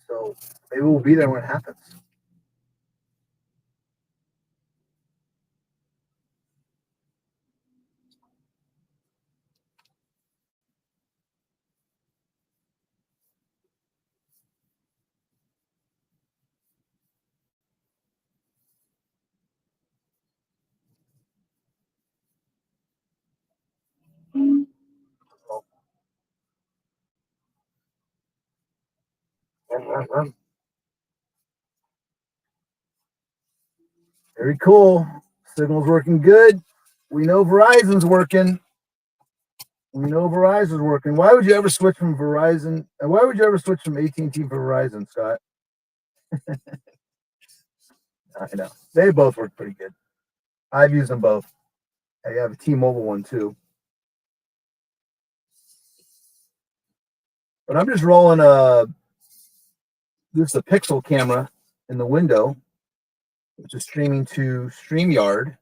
So maybe we'll be there when it happens. Very cool. Signal's working good. We know Verizon's working. Why would you ever switch from Verizon? And why would you ever switch from AT&T to Verizon, Scott? I know. They both work pretty good. I've used them both. I have a T-Mobile one too. But I'm just rolling this is a Pixel camera in the window, which is streaming to StreamYard.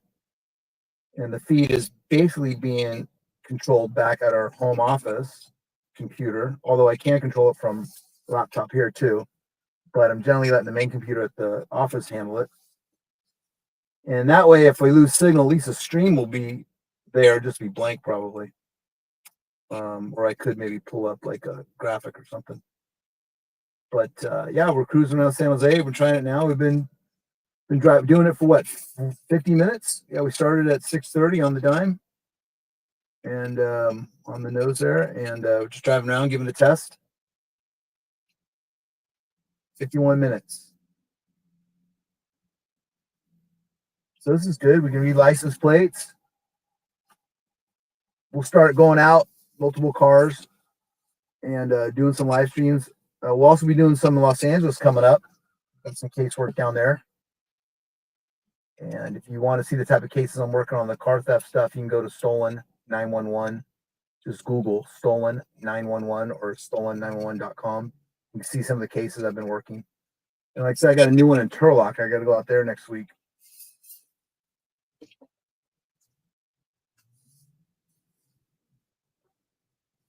And the feed is basically being controlled back at our home office computer, although I can control it from the laptop here too. But I'm generally letting the main computer at the office handle it. And that way, if we lose signal, at least the stream will be there, just be blank probably. Or I could maybe pull up like a graphic or something. But yeah, we're cruising around San Jose. We're trying it now. We've been doing it for what, 50 minutes? Yeah, we started at 6:30 on the dime and on the nose there, and we're just driving around giving a test. 51 minutes. So this is good. We can read license plates. We'll start going out multiple cars and doing some live streams. We'll also be doing some in Los Angeles coming up. Got some casework down there. And if you want to see the type of cases I'm working on, the car theft stuff, you can go to Stolen 911. Just Google Stolen 911 or stolen911.com. You can see some of the cases I've been working. And like I said, I got a new one in Turlock. I got to go out there next week.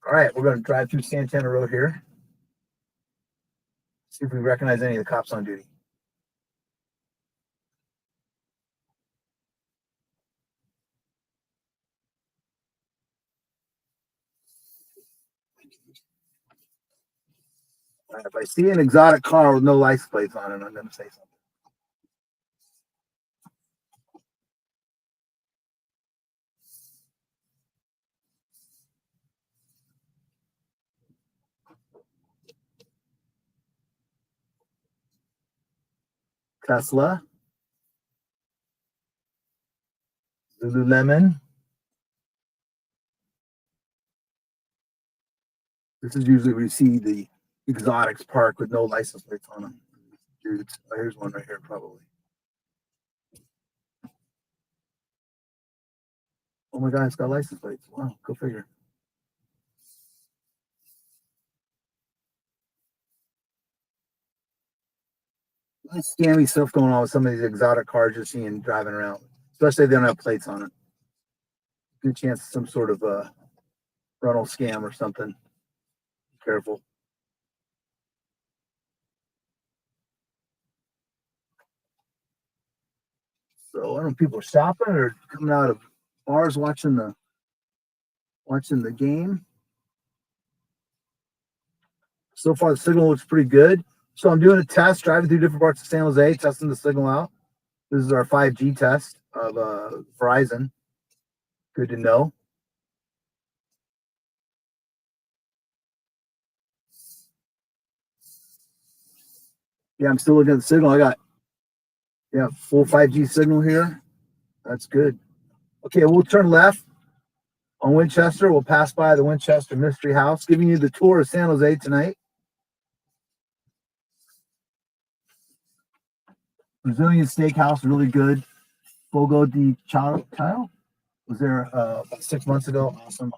All right, we're going to drive through Santana Road here. See if we recognize any of the cops on duty. If I see an exotic car with no license plates on it, I'm going to say something. Tesla, Lululemon. This is usually where you see the exotics parked with no license plates on them. Dudes, oh, here's one right here, probably. Oh my God, it's got license plates. Wow, go figure. That's scammy stuff going on with some of these exotic cars you're seeing driving around, especially if they don't have plates on it. Good chance of some sort of rental scam or something. Be careful. So I don't know if people are stopping or coming out of bars watching the game. So far the signal looks pretty good. So I'm doing a test, driving through different parts of San Jose, testing the signal out. This is our 5G test of Verizon. Good to know. Yeah, I'm still looking at the signal. I got full 5G signal here. That's good. Okay, we'll turn left on Winchester. We'll pass by the Winchester Mystery House, giving you the tour of San Jose tonight. Brazilian Steakhouse, really good. Fogo de Chao was there about 6 months ago. Awesome.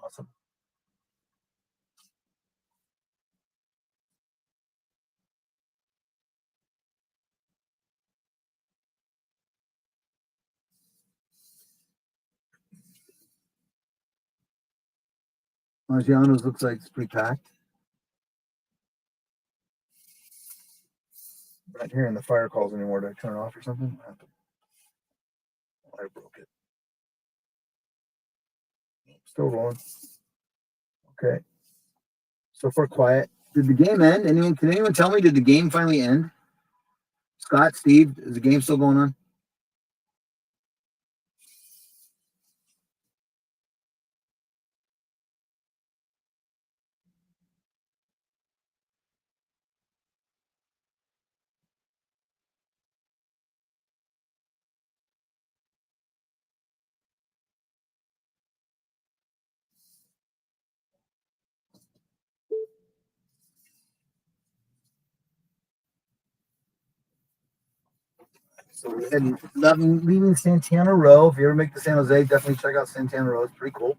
Maggiano's looks like it's pretty packed. Not hearing the fire calls anymore. Did I turn it off or something? I broke it. Still rolling. Okay. So far quiet. Did the game end? Can anyone tell me, did the game finally end? Scott, Steve, is the game still going on? So we're leaving Santana Row. If you ever make the San Jose, definitely check out Santana Row. It's pretty cool.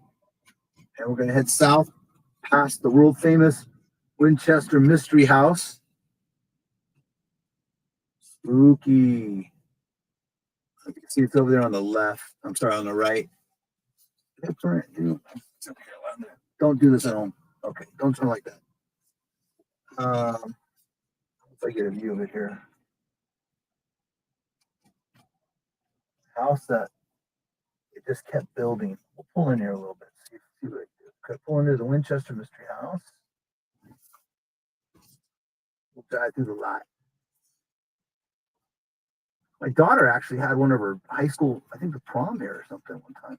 And we're going to head south past the world famous Winchester Mystery House. Spooky. You can see it's over there on the left. I'm sorry, on the right. Don't do this at home. Okay, don't turn like that. If I get a view of it here. House that it just kept building. We'll pull in here a little bit. See what I do. Okay, pull into the Winchester Mystery House. We'll drive through the lot. My daughter actually had one of her high school, I think the prom there or something one time.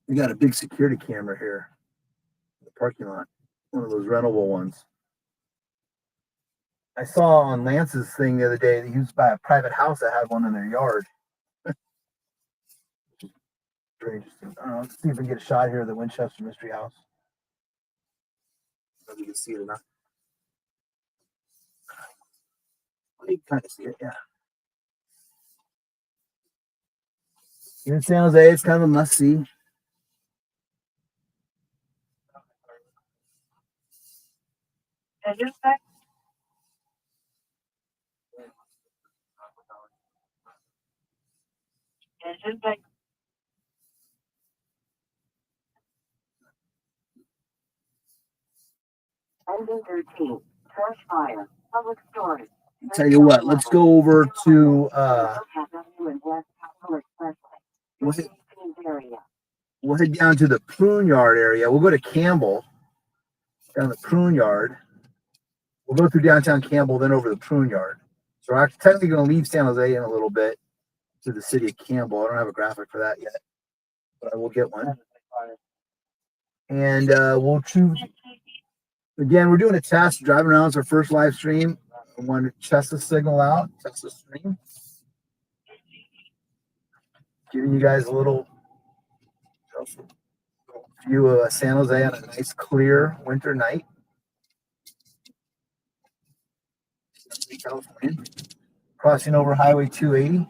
We got a big security camera here in the parking lot, one of those rentable ones. I saw on Lance's thing the other day that he was by a private house that had one in their yard. Very interesting. I don't know. Let's see if we can get a shot here of the Winchester Mystery House. I don't know if you can see it or not. You can kind of see it, yeah. Here in San Jose, it's kind of a must see. Engine check. Engine check. Engine 13, trash fire, public storage. I'll tell you what, let's go over to we'll head down to the prune yard area. We'll go to Campbell, down the prune yard. We'll go through downtown Campbell, then over the prune yard. So we're actually technically going to leave San Jose in a little bit to the city of Campbell. I don't have a graphic for that yet, but I will get one. And we'll choose. Again, we're doing a test, driving around. It's our first live stream. I want to test the signal out, test the stream. Giving you guys a little view of San Jose on a nice, clear winter night. California. Crossing over Highway 280.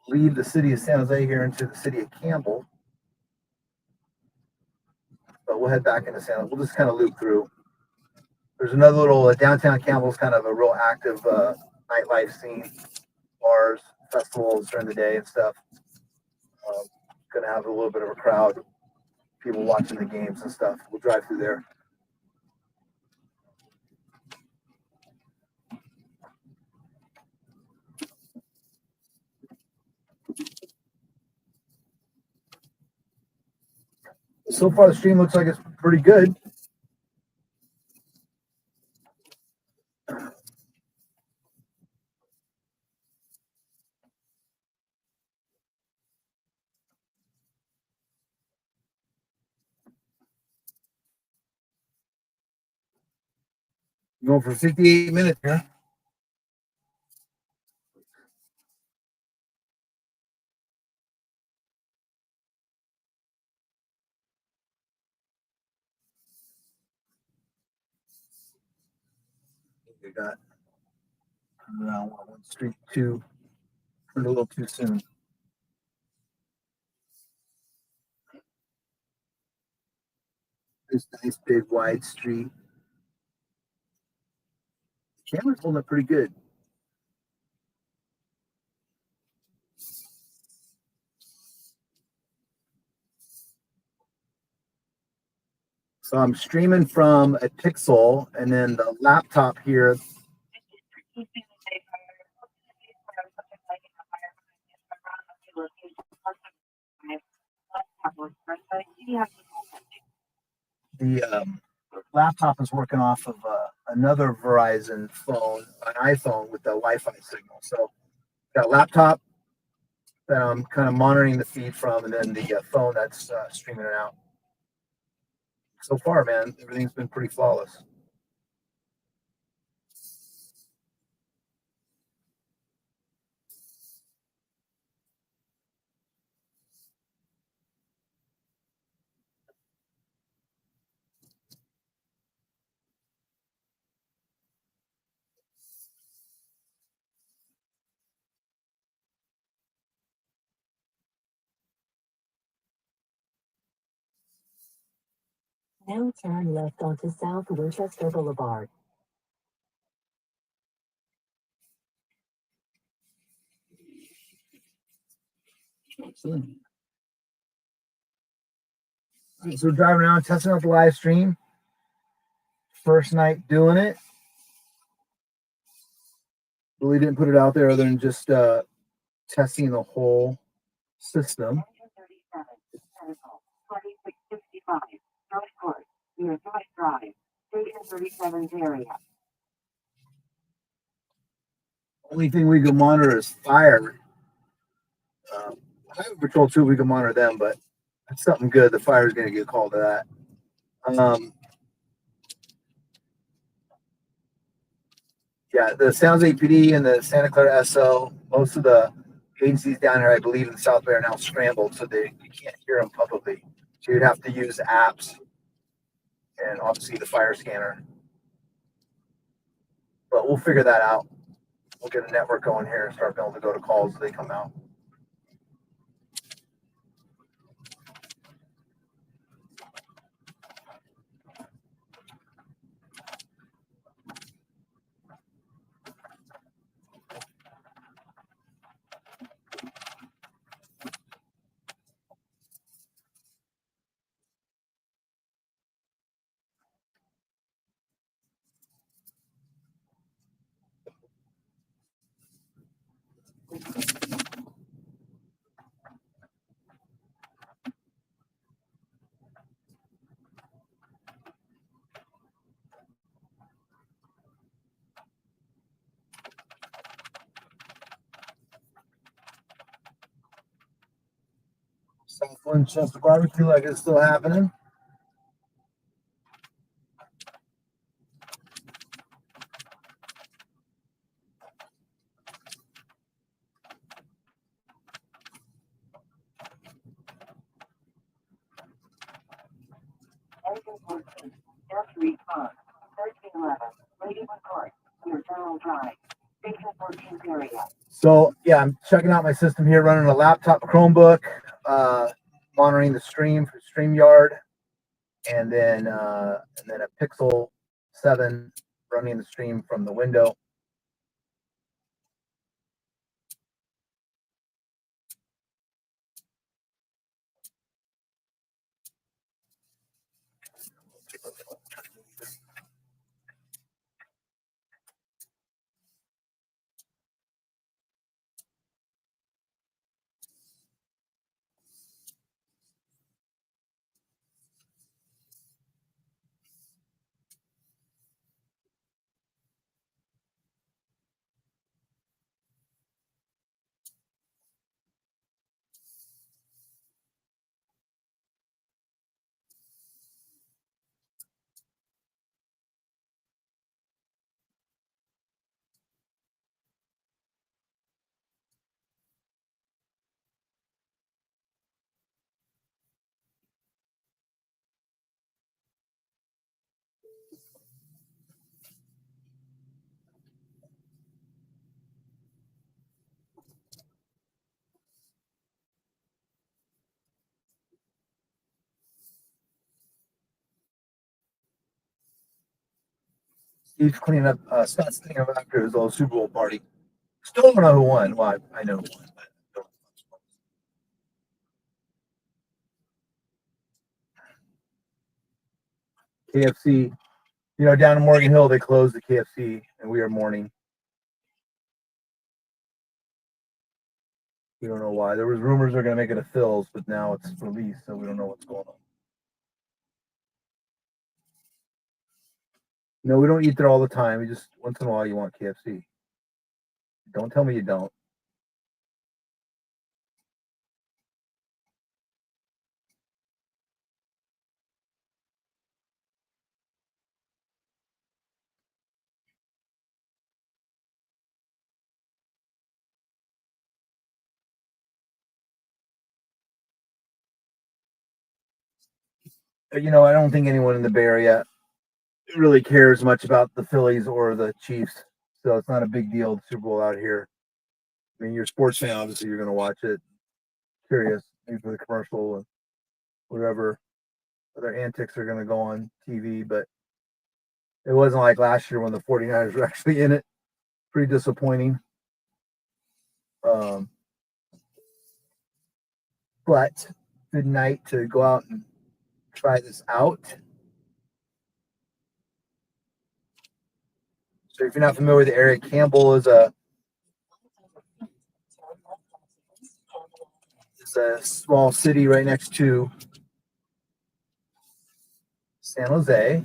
Leave the city of San Jose here into the city of Campbell. But we'll head back into San Jose. We'll just kind of loop through. There's another little downtown Campbell's kind of a real active nightlife scene, bars, festivals during the day and stuff. Gonna have a little bit of a crowd, people watching the games and stuff. We'll drive through there. So far, the stream looks like it's pretty good. Going for 58 minutes here. We got around one street two. Turned a little too soon. This nice big wide street. The camera's holding up pretty good. So I'm streaming from a Pixel, and then the laptop here. The laptop is working off of another Verizon phone, an iPhone with the Wi-Fi signal. So got a laptop that I'm kind of monitoring the feed from, and then the phone that's streaming it out. So far, man, everything's been pretty flawless. Now turn left onto South Winchester Boulevard. Excellent. All right, so we're driving around, testing out the live stream. First night doing it. Really didn't put it out there other than just testing the whole system. Engine 37, Medical, 2665, North Court, near Joyce Drive, Station 37's area. Only thing we can monitor is fire. Highway Patrol too, we can monitor them, but that's something good. The fire's gonna get called to that. Yeah, the San Jose PD and the Santa Clara SO, most of the agencies down here, I believe in the South Bay, are now scrambled, so you can't hear them publicly. So you'd have to use apps and obviously the fire scanner. But we'll figure that out. We'll get a network going here and start being able to go to calls as they come out. Southland Chester Barbecue, like it's still happening. Engine 14, just response, 1311, Ladywood Court, near General Drive, Station 14's area. So yeah, I'm checking out my system here, running a laptop Chromebook, monitoring the stream for StreamYard, and then a Pixel 7 running the stream from the window. Steve's cleaning up, Scott's cleaning up after his old Super Bowl party. Still don't know who won. Well, I know who won, but don't know. KFC, you know, down in Morgan Hill, they closed the KFC, and we are mourning. We don't know why. There was rumors they're going to make it a Phil's, but now it's released, so we don't know what's going on. No, we don't eat there all the time. We just once in a while you want KFC. Don't tell me you don't. You know, I don't think anyone in the Bay Area really cares much about the Phillies or the Chiefs, so it's not a big deal. The Super Bowl out here. I mean, you're a sports fan, obviously you're going to watch it. Curious, maybe for the commercial and whatever other antics are going to go on TV, but it wasn't like last year when the 49ers were actually in it. Pretty disappointing. But good night to go out and try this out. So if you're not familiar with the area, Campbell is is a small city right next to San Jose.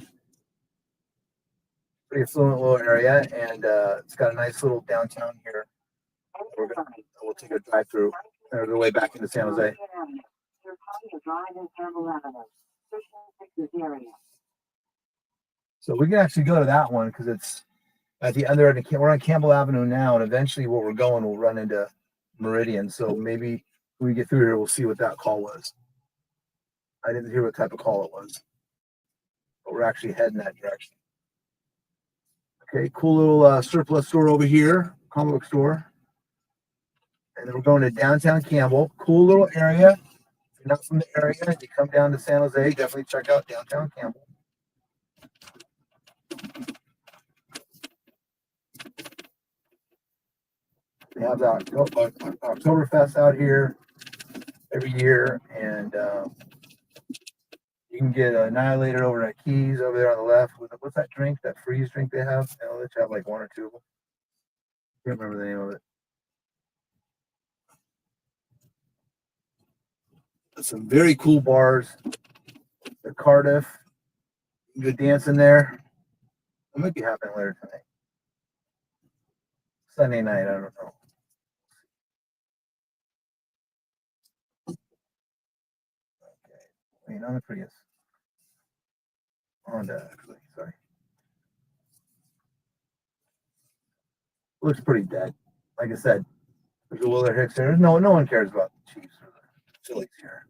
Pretty affluent little area, and it's got a nice little downtown here. We'll take a drive through on the way back into San Jose. So we can actually go to that one because it's at the other end. We're on Campbell Avenue now, and eventually where we're going, we'll run into Meridian. So maybe when we get through here, we'll see what that call was. I didn't hear what type of call it was, but we're actually heading that direction. Okay, cool little surplus store over here, comic book store. And then we're going to downtown Campbell. Cool little area. If you're not from the area, if you come down to San Jose, definitely check out downtown Campbell. They have the Oktoberfest out here every year, and you can get Annihilator over at Keys over there on the left. What's that drink? That freeze drink they have? They let you have like one or two of them. Can't remember the name of it. Some very cool bars. The Cardiff. You can go dance in there. It might be happening later tonight. Sunday night, I don't know. Okay. Wait, on the Prius. Honda, actually, sorry. Looks pretty dead. Like I said, there's a Willer Hicks there. No one cares about the Chiefs or the Phillies here.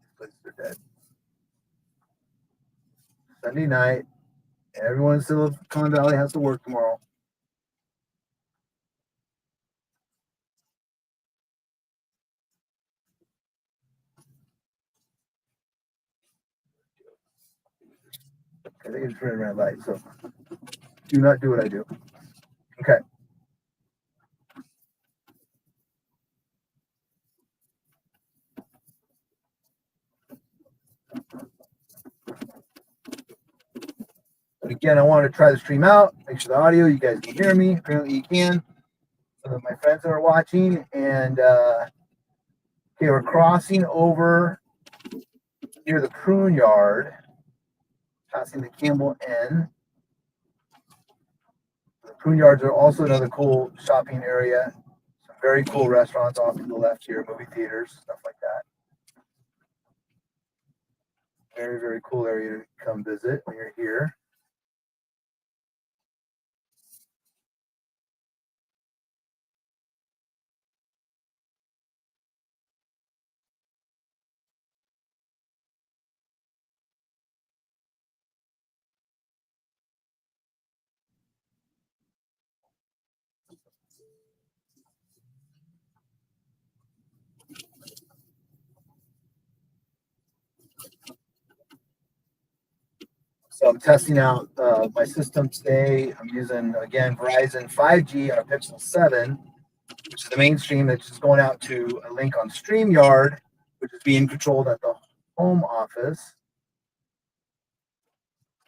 These places are dead. Sunday night. Everyone in Silicon Valley has to work tomorrow. I think it's running red light, so do not do what I do. Okay. But again, I want to try the stream out, make sure the audio, you guys can hear me. Apparently you can. Some of my friends that are watching, and okay, we're crossing over near the prune yard, passing the Campbell Inn. The prune yards are also another cool shopping area. Some very cool restaurants off to the left here, movie theaters, stuff like that. Very, very cool area to come visit when you're here. So I'm testing out my system today. I'm using, again, Verizon 5G on a Pixel 7, which is the mainstream that's just going out to a link on StreamYard, which is being controlled at the home office.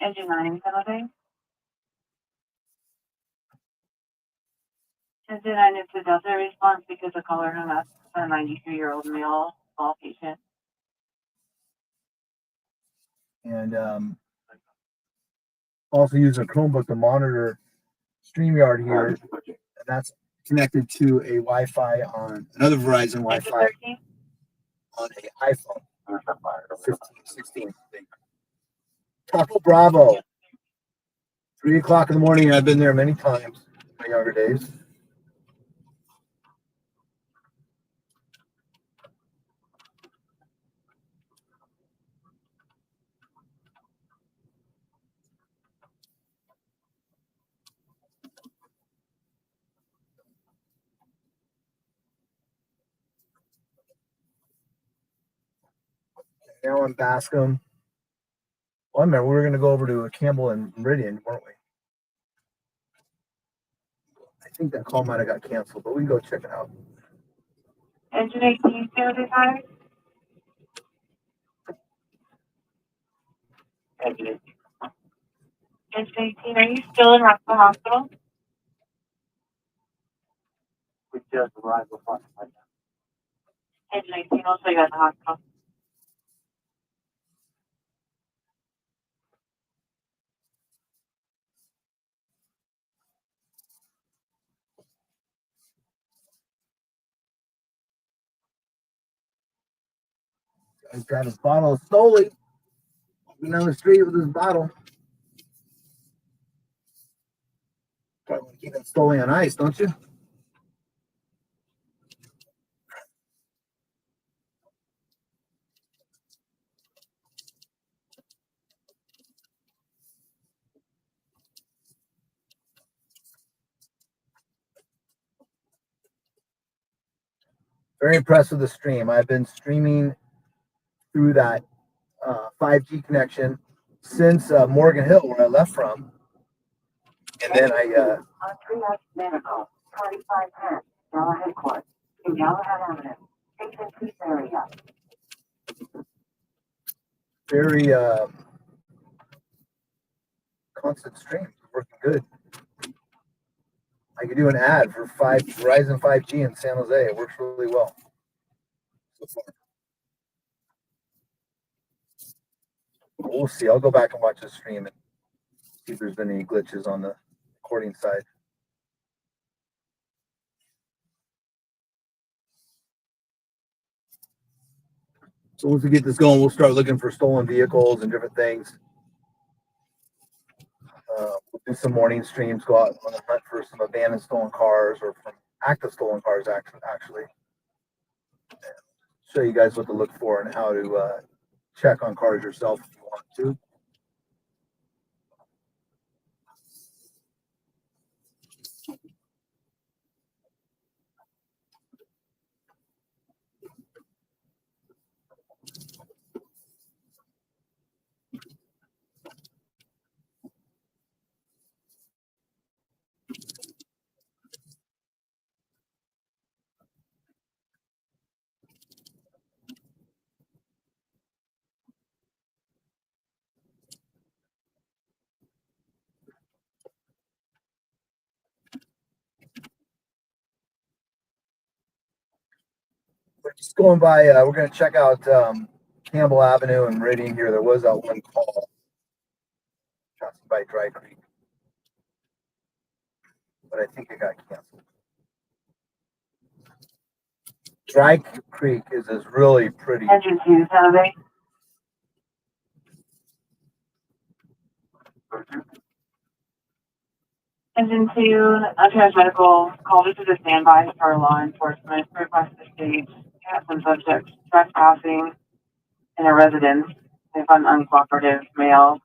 Engine 9 penalty. Engine 9 is the Delta response because the caller hung up a 93-year-old male small patient. And also use a Chromebook to monitor StreamYard here, and that's connected to a Wi-Fi on another Verizon Wi-Fi on a iPhone 15, 16, I think. Taco Bravo, 3 o'clock in the morning. I've been there many times in my younger days. Now in Bascom. Well, I remember we were going to go over to Campbell and Meridian, weren't we? I think that call might have got canceled, but we can go check it out. Engine 18, stay with your tires. Engine 18, are you still in the hospital? we just arrived before. Engine 18, also you got in the hospital. He's got his bottle of Stoli. Walking down the street with his bottle. Probably want to keep that Stoli on ice, don't you? Very impressed with the stream. I've been streaming through that 5G connection since Morgan Hill, where I left from. And then I On 3X Medical, 2510, Yellow Headquarters, in Yellowhead Avenue, Station 2 area. very constant stream. Working good. I could do an ad for Verizon 5G in San Jose. It works really well so far. We'll see. I'll go back and watch the stream and see if there's been any glitches on the recording side. So once we get this going, we'll start looking for stolen vehicles and different things. We'll do some morning streams, go out on the hunt for some abandoned stolen cars or from active stolen cars, actually. Show you guys what to look for and how to check on cars yourself if you want to. We're just going by, we're going to check out Campbell Avenue and Meridian here. There was that one call by Dry Creek, but I think it got canceled. Dry Creek is this really pretty. Engine 2, San Jose. Engine 2, Trans Medical call. This is a standby for law enforcement. Request the state. Have some subjects trespassing in a residence. They found uncooperative male.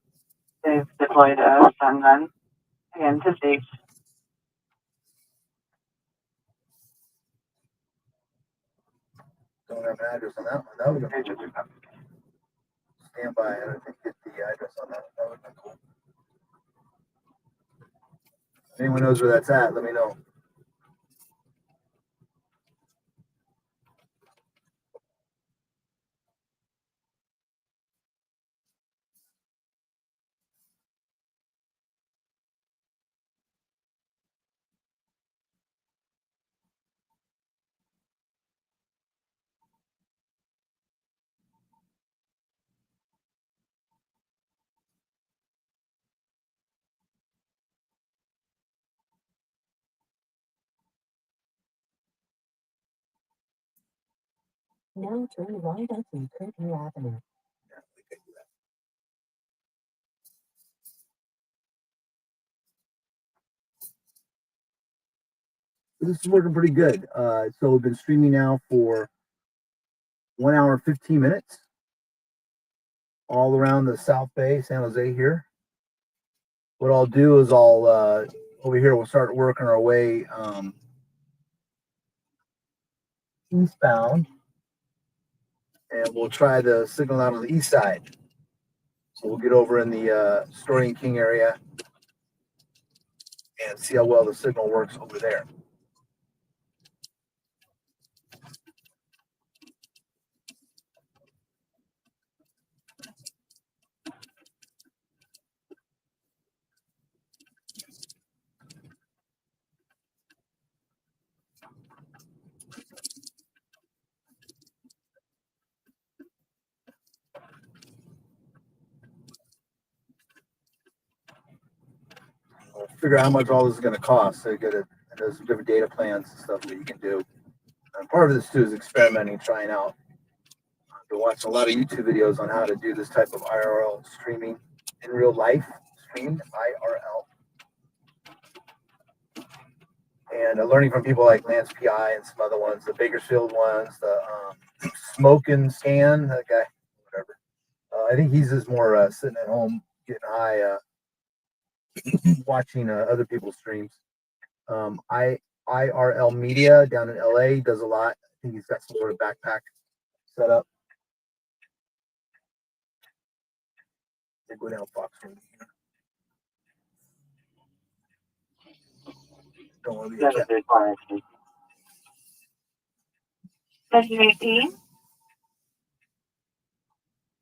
They've deployed a stun gun. Again, to state. Don't have an address on that one. That would have been standby. I don't think get the address on that one. That would have been cool. If anyone knows where that's at, let me know. Now turn right onto Kirkview Avenue. Yeah, we could do that. This is working pretty good. So we've been streaming now for 1 hour and 15 minutes all around the South Bay, San Jose here. What I'll do is I'll over here we'll start working our way eastbound, and we'll try the signal out on the east side. So we'll get over in the Story and King area and see how well the signal works over there. figure out how much all this is going to cost. So you get there's some different data plans and stuff that you can do. And part of this too is experimenting, trying out. Been watching a lot of YouTube videos on how to do this type of IRL streaming in real life, streamed IRL. And learning from people like Lance PI and some other ones, the Bakersfield ones, the Smoke and Scan, that guy, whatever. I think he's just more sitting at home getting high, watching other people's streams. IRL Media down in LA does a lot. I think he's got some sort of backpack set up. They go down Fox Road here. Don't want to be a cat. 1718.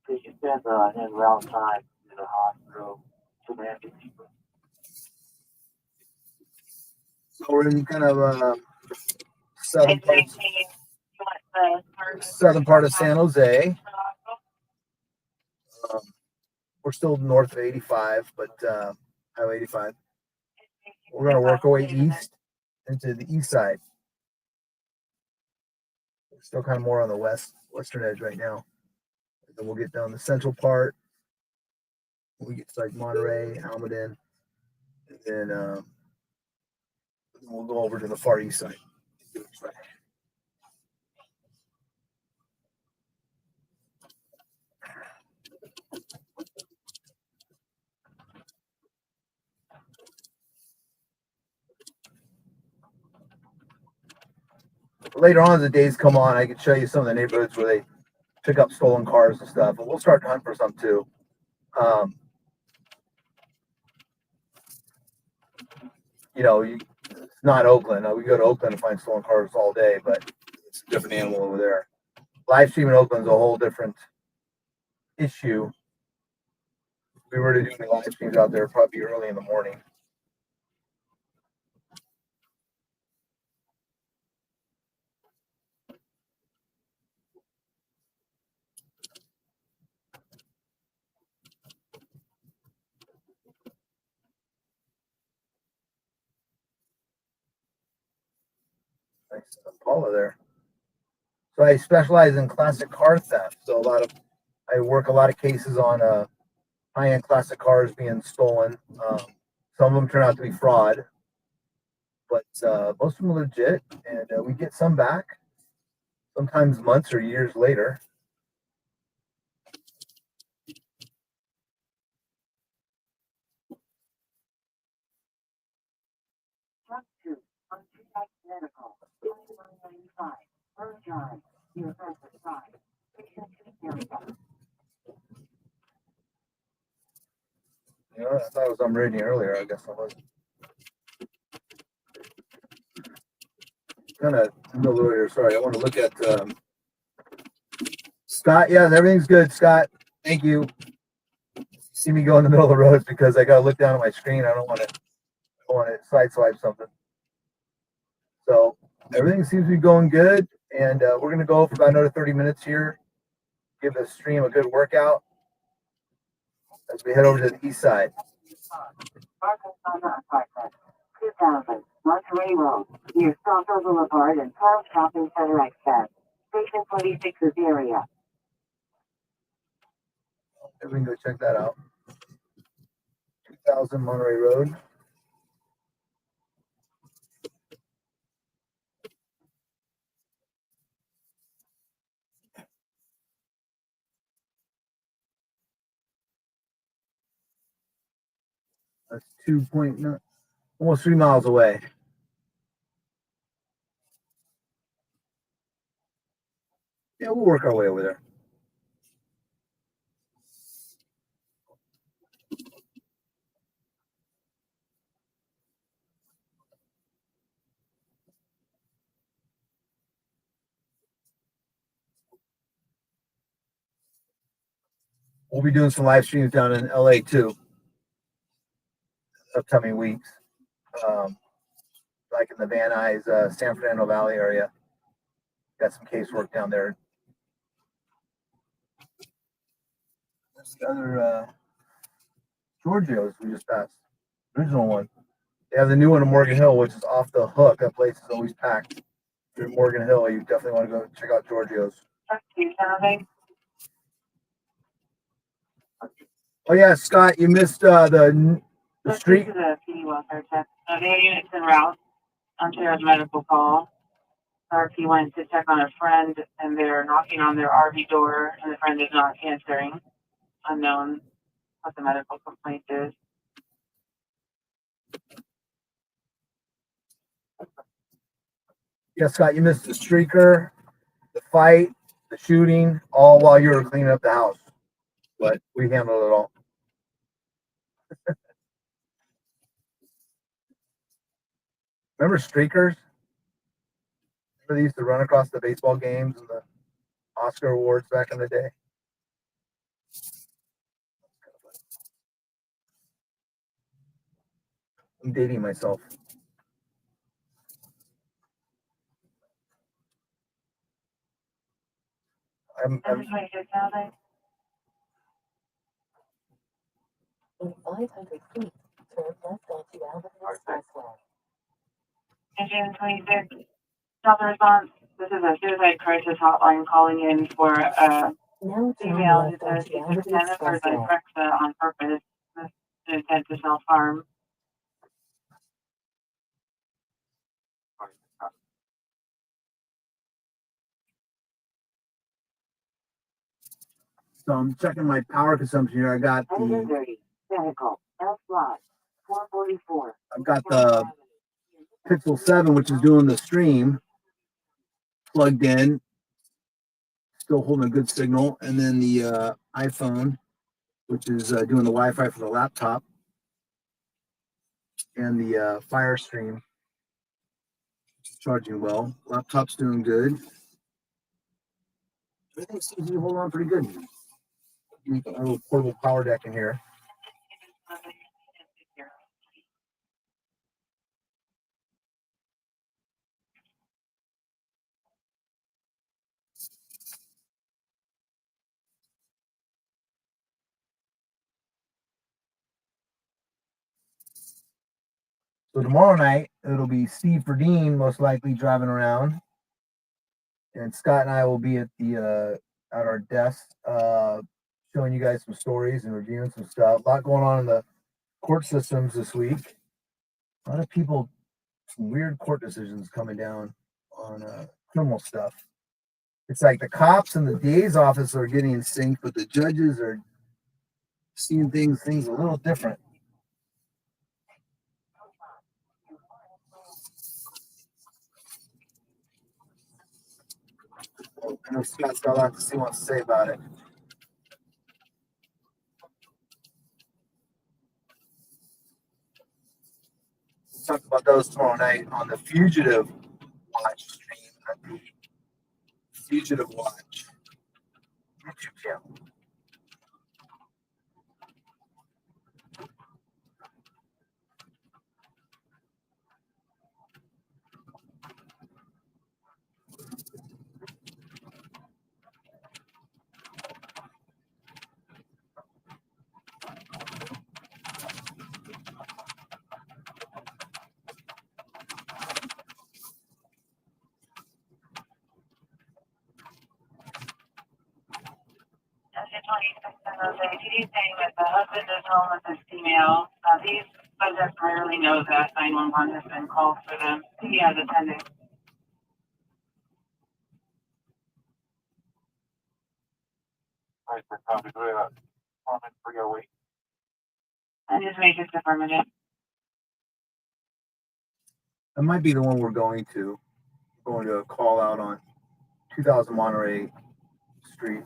Because you said in round time to the hospital to manage people. So we're in kind of southern part, 18. You want the southern part of San Jose. We're still north of 85, but Highway 85. We're going to work our way east into the east side. We're still kind of more on the western edge right now. And then we'll get down the central part. We get to like Monterey, Almaden, and then we'll go over to the far east side. Later on as the days come on, I can show you some of the neighborhoods where they pick up stolen cars and stuff, and we'll start to hunt for some too. You know, it's not Oakland. We go to Oakland and find stolen cars all day, but it's a different animal over there. Live stream in Oakland's a whole different issue. If we were to do the live streams out there, it'd probably be early in the morning. Nice Impala there. So I specialize in classic car theft. So I work a lot of cases on high-end classic cars being stolen. Some of them turn out to be fraud, but most of them are legit, and we get some back, sometimes months or years later. Truck 2, on Two-Type Medical, 2195, Burn Drive, near Francis Drive, Station 2 area. You know, I thought it was I'm reading earlier. I guess I wasn't. Kind of middle earlier. Sorry, I want to look at Scott. Yeah, everything's good, Scott. Thank you. See me go in the middle of the road because I got to look down at my screen. I don't want to sideswipe something. So everything seems to be going good, and we're going to go for about another 30 minutes here. Give the stream a good workout as we head over to the east side. Arkansas Apartment, 2000, Monterey Road, near Stockville Boulevard and Palm Shopping Center access. Station 26's area. We can go check that out. 2000 Monterey Road. That's 2.9, almost 3 miles away. Yeah, we'll work our way over there. We'll be doing some live streams down in LA too, upcoming weeks. Like in the Van Nuys, San Fernando Valley area. Got some casework down there. There's the other Giorgio's we just passed. Original one. They have the new one in Morgan Hill, which is off the hook. That place is always packed. If you're in Morgan Hill, you definitely want to go check out Giorgio's. Oh yeah, Scott, you missed the street. This is a PD welfare check. Their unit's en route onto a medical call. RP went to check on a friend, and they're knocking on their RV door, and the friend is not answering. Unknown what the medical complaint is. Yeah, Scott, you missed the streaker, the fight, the shooting, all while you were cleaning up the house. But we handled it all. Remember streakers? Remember they used to run across the baseball games and the Oscar awards back in the day? I'm dating myself. I'm 26,000. In 500 feet, turn left onto Albany Expressway. Engine 26. Delta response. This is a suicide crisis hotline calling in for Now turn female who left says onto she Albany took Xanax or Expressway. Zyprexa on purpose with the intent to self-harm. So I'm checking my power consumption here. I got Engine the 30, vehicle, L slot, 444. I've got the Pixel 7, which is doing the stream, plugged in, still holding a good signal, and then the iPhone, which is doing the Wi-Fi for the laptop, and the Fire Stream charging well. Laptop's doing good. Everything seems to be holding on pretty good. Make a little portable power deck in here. So tomorrow night, it'll be Steve Verdeen most likely driving around. And Scott and I will be at the at our desk showing you guys some stories and reviewing some stuff. A lot going on in the court systems this week. A lot of people, some weird court decisions coming down on criminal stuff. It's like the cops and the DA's office are getting in sync, but the judges are seeing things a little different. I know Scott's got a lot he wants to say about it. We'll talk about those tomorrow night on the Fugitive Watch stream at the Fugitive Watch YouTube channel. He's saying that the husband is home with his female. These subjects rarely know that 911 has been called for them. He has attended. All right, for copy, do we have a comment 308? And just make it affirmative. That might be the one we're going to. We're going to a call out on 2000 Monterey Street.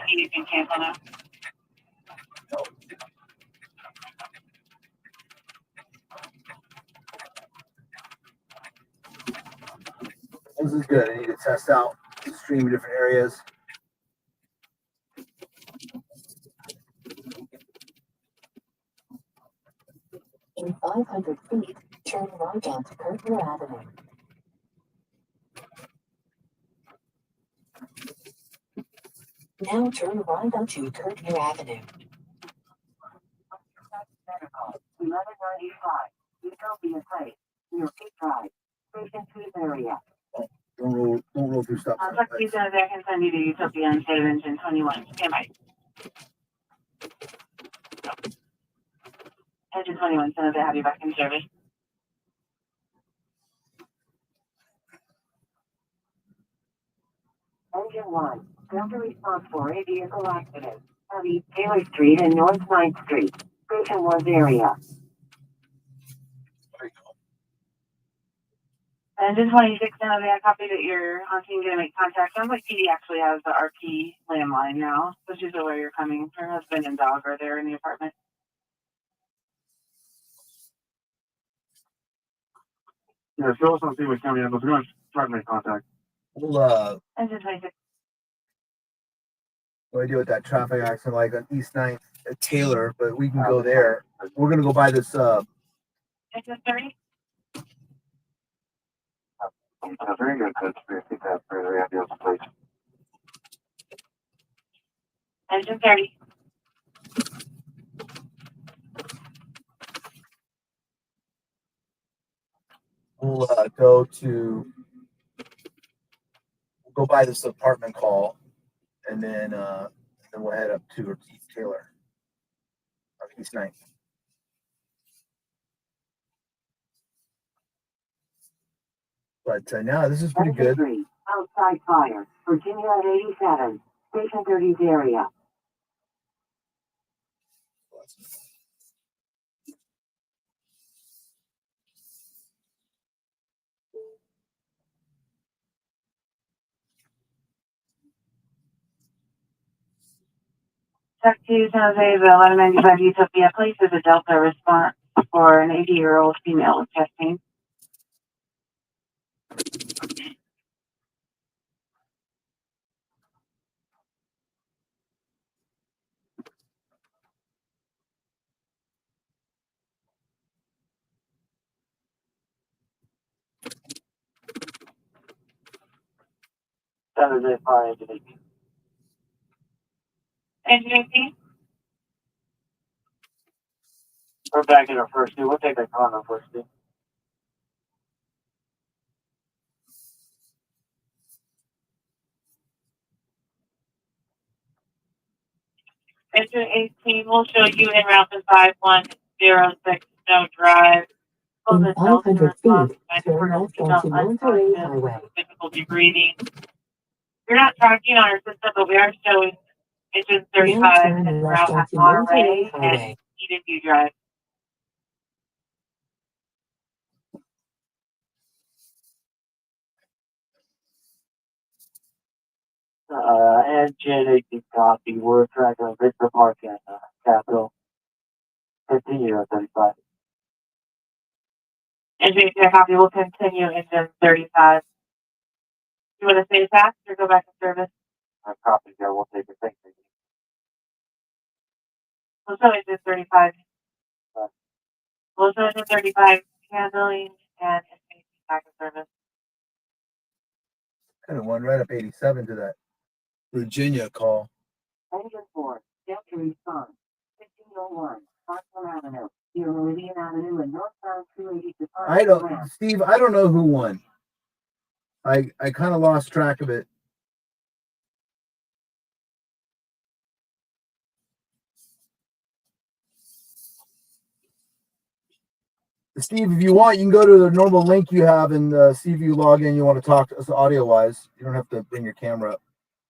You can cancel now. This is good. I need to test out the stream in different areas. In 500 feet, turn right onto Kirkler Avenue. Now turn right onto Kirkview Avenue. 1195, Utopia Place, near Peak Drive, Station 2 area. Don't roll through stop signs. Truck season is there. I can send you to Utopia and State of Engine 21. Stand by. Engine 21, send it to have you back in service. Engine 1, failed to respond for a vehicle accident at East Taylor Street and North 9th Street, Station 1 area. Engine 26, send it. I copy that you're on scene going to make contact. Sounds like PD actually has the RP landline now, so she's aware you're coming. Her husband and dog are there in the apartment. Yeah, show us on scene with County Ambulance. We're going to try to make contact. We'll Engine 26. what do I do with that traffic accident like on East 9th at Taylor, but we can go there. We're gonna go by this Engine 30. Very good, coach. We think that's very ambulance, please. Engine 30. we'll go by this apartment call and then we'll head up to East Taylor on East 9th. But now this is pretty good. 3, outside fire, Virginia at 87, Station 30's area. Truck 2, San Jose, the 1195 Utopia Place is a Delta response for an 80-year-old female with chest pain. Saturday, 5 to 18. Engine 18. We're back in our first two. We'll take that call on our first two. Engine 18 will show you en route to 5106 Snow Drive. In 500 feet, turn left onto Monterey Highway. Difficulty breathing. You're not tracking on our system, but we are showing engine 35 en route at Monterey and Eden View Drive. Engine 18 copy. We're tracking on Victor Park and Capitol. Continue at 35. Engine 18 copy will continue engine 35. You want to stay fast or go back to service? Copy there. We'll take it. Thank you. We'll show engine 35. We'll show engine 35 handling and engine back to service. Kind of went right up 87 to that Virginia call. Engine 4, failed to respond. 1501, Parkland Avenue, near Meridian Avenue and northbound 280 to I don't, Steve, I don't know who won. I kind of lost track of it. Steve, if you want, you can go to the normal link you have and see if you log in. You want to talk to us audio wise. You don't have to bring your camera up.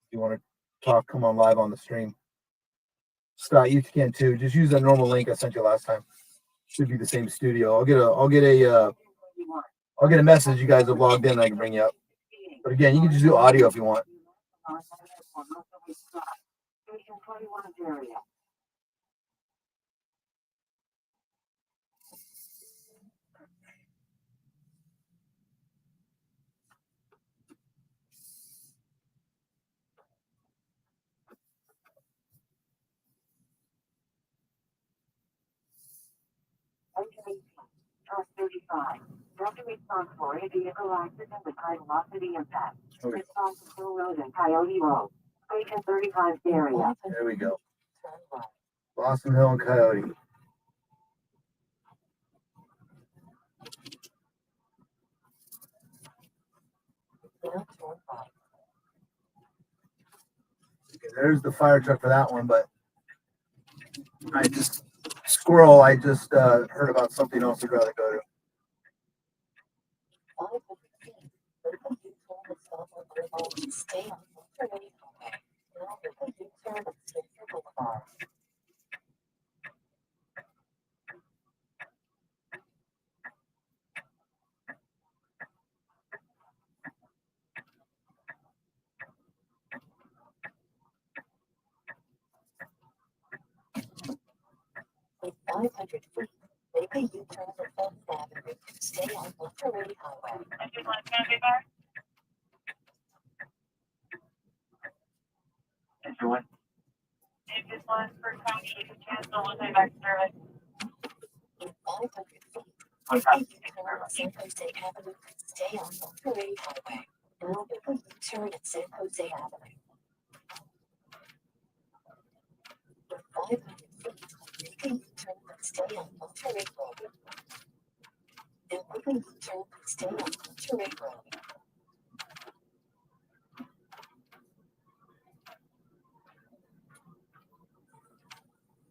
If you want to talk, come on live on the stream. Scott, you can too. Just use that normal link I sent you last time. Should be the same studio. I'll get a message. You guys have logged in. I can bring you up. But again, you can just do audio if you want. Station 21's area. Engine 18, truck 35. Delta response for a vehicle accident with high velocity impact. Response to Hill Road and Coyote Road. Patient 35 area. There we go. Blossom Hill and Coyote. Okay, there's the fire truck for that one, but I just heard about something else I'd rather go to. Stay on Paramedic Highway. Now make a U-turn at Spencer Boulevard. In 500 feet, make a U-turn at Fifth Avenue. Stay on Paramedic Highway. Everyone. If this one for county, you can cancel when they back to service. In 500 feet, make a U-turn at San Jose Avenue. Stay on Paramedic Highway. Now make a U-turn at San Jose Avenue. In 500 feet, make a U-turn and stay on Monterey Road. Now make a U-turn and stay on Monterey Road.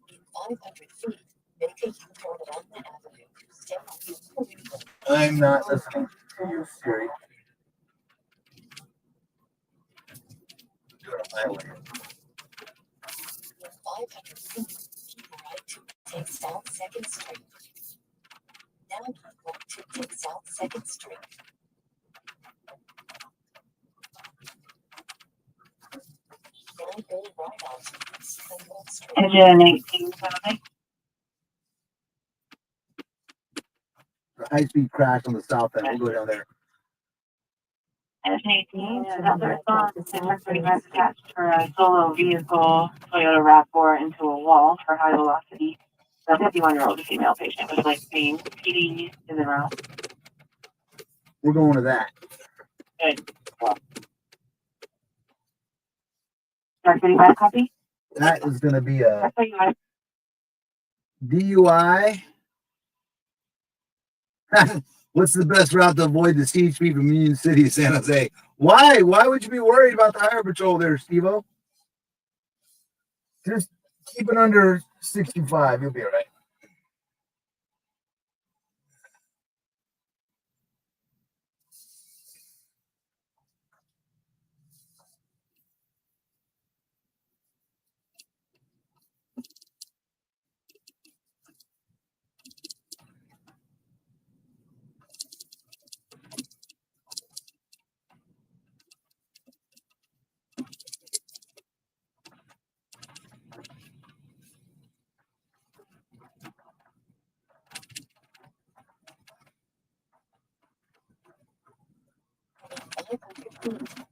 In 500 feet, make a U-turn at Alma Avenue. Stay on Monterey Road. I'm not listening to you, Siri. Do it on my way. In 500 feet, keep right to take South 2nd Street. Now keep right to take South 2nd Street. Now go right on to East Clinton Street. Engine 18, something. The high-speed crash on the south end. We'll go down there. Engine 18, another response. District 35 attached for a solo vehicle, Toyota RAV4, into a wall for high velocity. The 51-year-old female patient was like pain. PD is en route. We're going to that. Good. Dark 35 copy? That is going to be a That's what you might. DUI. What's the best route to avoid the CHP from Union City to San Jose? Why? Why would you be worried about the highway patrol there, Steve-O? Just keep it under 65. You'll be all right.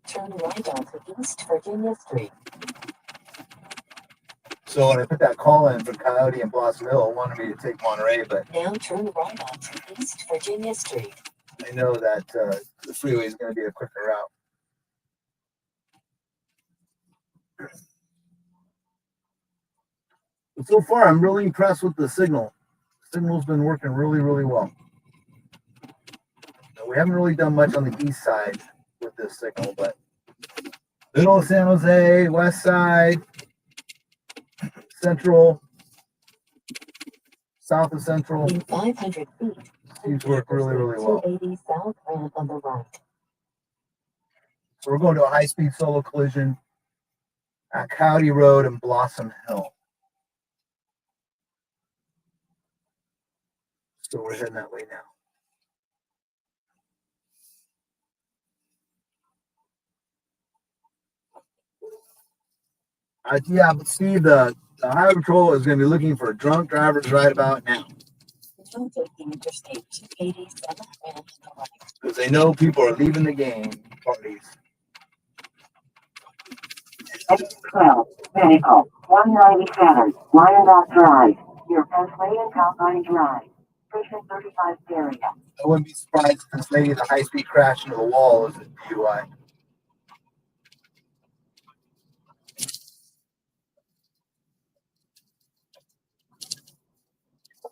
Turn right onto East Virginia Street. So when I put that call in for Coyote and Blossom Hill, it wanted me to take Monterey, but Now turn right onto East Virginia Street. I know that the freeway is going to be a quicker route. But so far, I'm really impressed with the signal. The signal's been working really, really well. Now, we haven't really done much on the east side with this signal, but middle of San Jose, west side, central, south of central, In 500 feet, seems to work really, really well. 280 South ramp on the right. So we're going to a high-speed solo collision at Coyote Road and Blossom Hill. So we're heading that way now. Yeah, but Steve, the highway patrol is going to be looking for drunk drivers right about now. Now take the Interstate 280 South ramp on the right. Because they know people are leaving the game parties. 12, vehicle, 197, Wyandotte Drive, near Pennsylvania Calvine Drive, Patient 35 area. I wouldn't be surprised if this lady, the high-speed crash into the wall, is a DUI.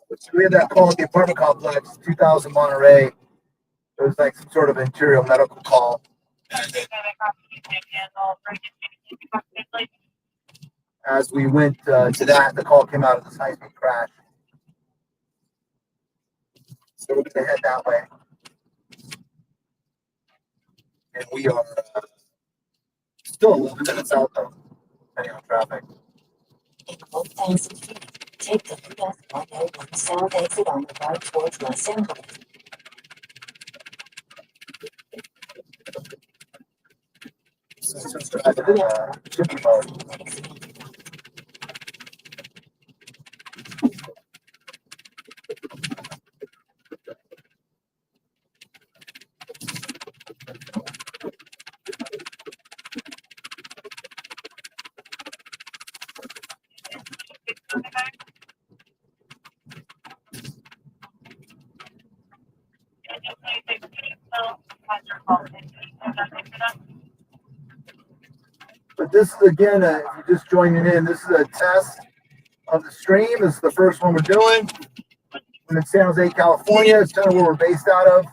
So we had that call at the apartment complex, 2000 Monterey. It was like some sort of interior medical call. And then as we went to that, the call came out of this high-speed crash. So we're going to head that way. And we are still 11 minutes out, though, depending on traffic. In 1,000 feet, take the left 101 south exit on the right towards Los Angeles. So it's driving in shipping mode. But this is, again, if you're just joining in, this is a test of the stream. This is the first one we're doing. We're in San Jose, California. It's kind of where we're based out of.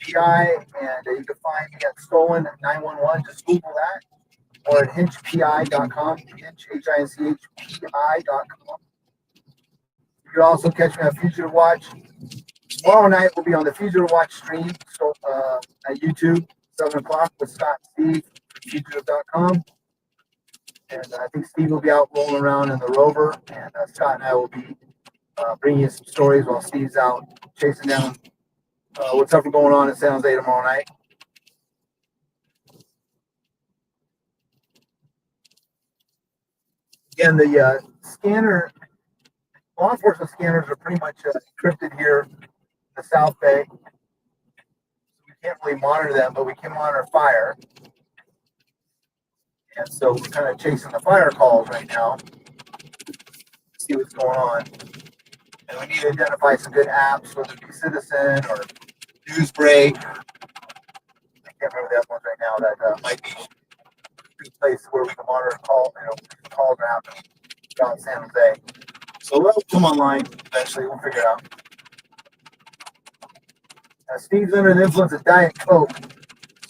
PI, and you can find me at Stolen 911. Just Google that, or at hinchpi.com. Hinch, HINCHPI.com. You can also catch me on Fugitive Watch. Tomorrow night we'll be on the Fugitive Watch stream at YouTube, 7 o'clock with Scott and Steve, fugitive.com. And I think Steve will be out rolling around in the Rover, and Scott and I will be bringing you some stories while Steve's out chasing down what's ever going on in San Jose tomorrow night. Again, the scanner, law enforcement scanners are pretty much encrypted here in the South Bay. We can't really monitor them, but we can monitor fire. And so we're kind of chasing the fire calls right now, see what's going on. And we need to identify some good apps, whether it be Citizen or Newsbreak. I can't remember the other ones right now that might be a good place where we can monitor calls are happening throughout San Jose. So that'll come online eventually. We'll figure it out. Steve's under the influence of Diet Coke.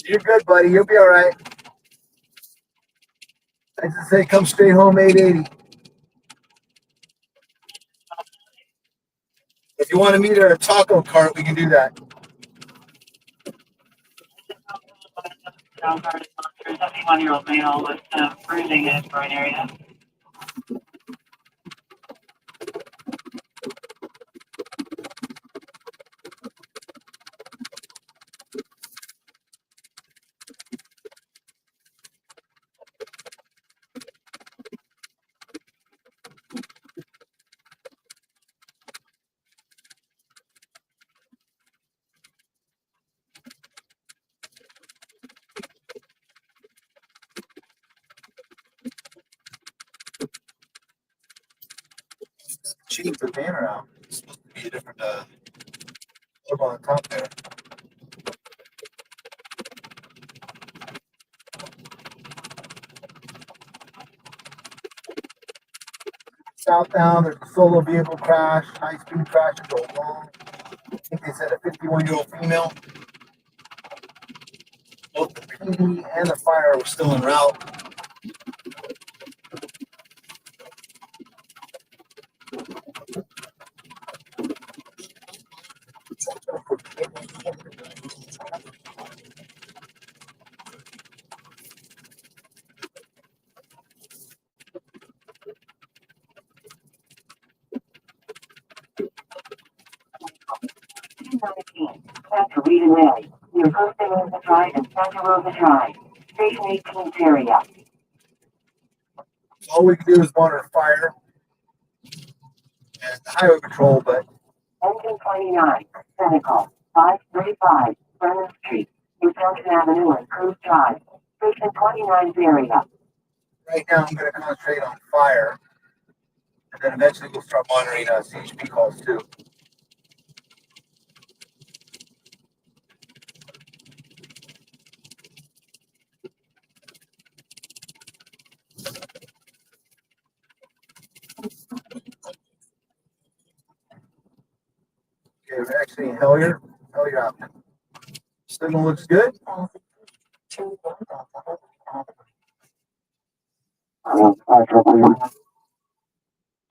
You're good, buddy. You'll be all right. I just say come straight home 880. If you want to meet at a taco cart, we can do that. There's a 71-year-old male with bruising in his groin area. Change the banner out. It's supposed to be a different logo on the top there. Southbound, there's a solo vehicle crash, high-speed crash into a wall. I think they said a 51-year-old female. Both the PD and the fire were still en route. After Reading Way, near Costa Rosa Drive and Santa Rosa Drive, Station 18 area. All we can do is monitor fire and highway patrol, but Engine 29, Senecal, 535, Vernon Street, New Fountain Avenue and Cruz Drive, Station 29 area. right now I'm going to concentrate on fire, and then eventually we'll start monitoring CHP calls too. Okay, we're actually in Hellier out. Signal looks good.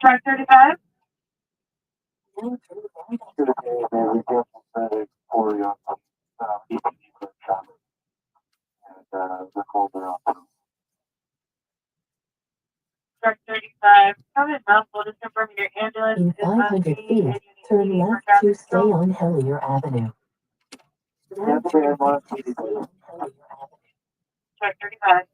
Track 35. Track 35. Come in, mouthful, just confirm your ambulance. In is on 500 scene feet, and you need turn to left traffic to stay control. on Hellier Avenue. Track 35.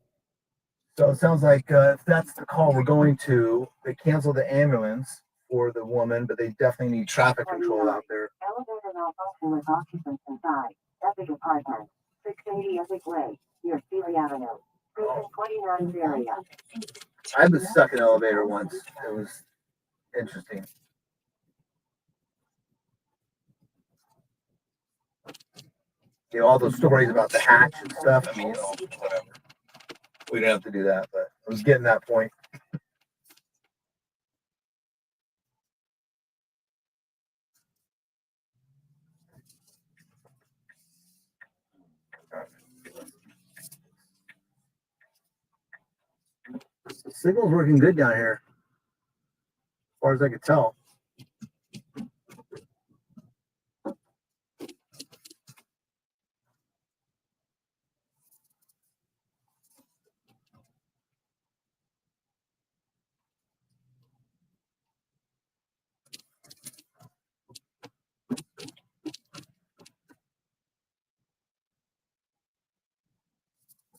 So it sounds like if that's the call we're going to, they canceled the ambulance for the woman, but they definitely need traffic control out there. Elevator malfunction with occupants inside. Epic Apartment. 680 Epic Way. Near Sealy Avenue. Precinct 29 area. I was stuck in an elevator once. It was interesting. You know, all those stories about the hatch and stuff. I mean, you know, whatever. We didn't have to do that, but I was getting that point. The signal's working good down here, as far as I could tell.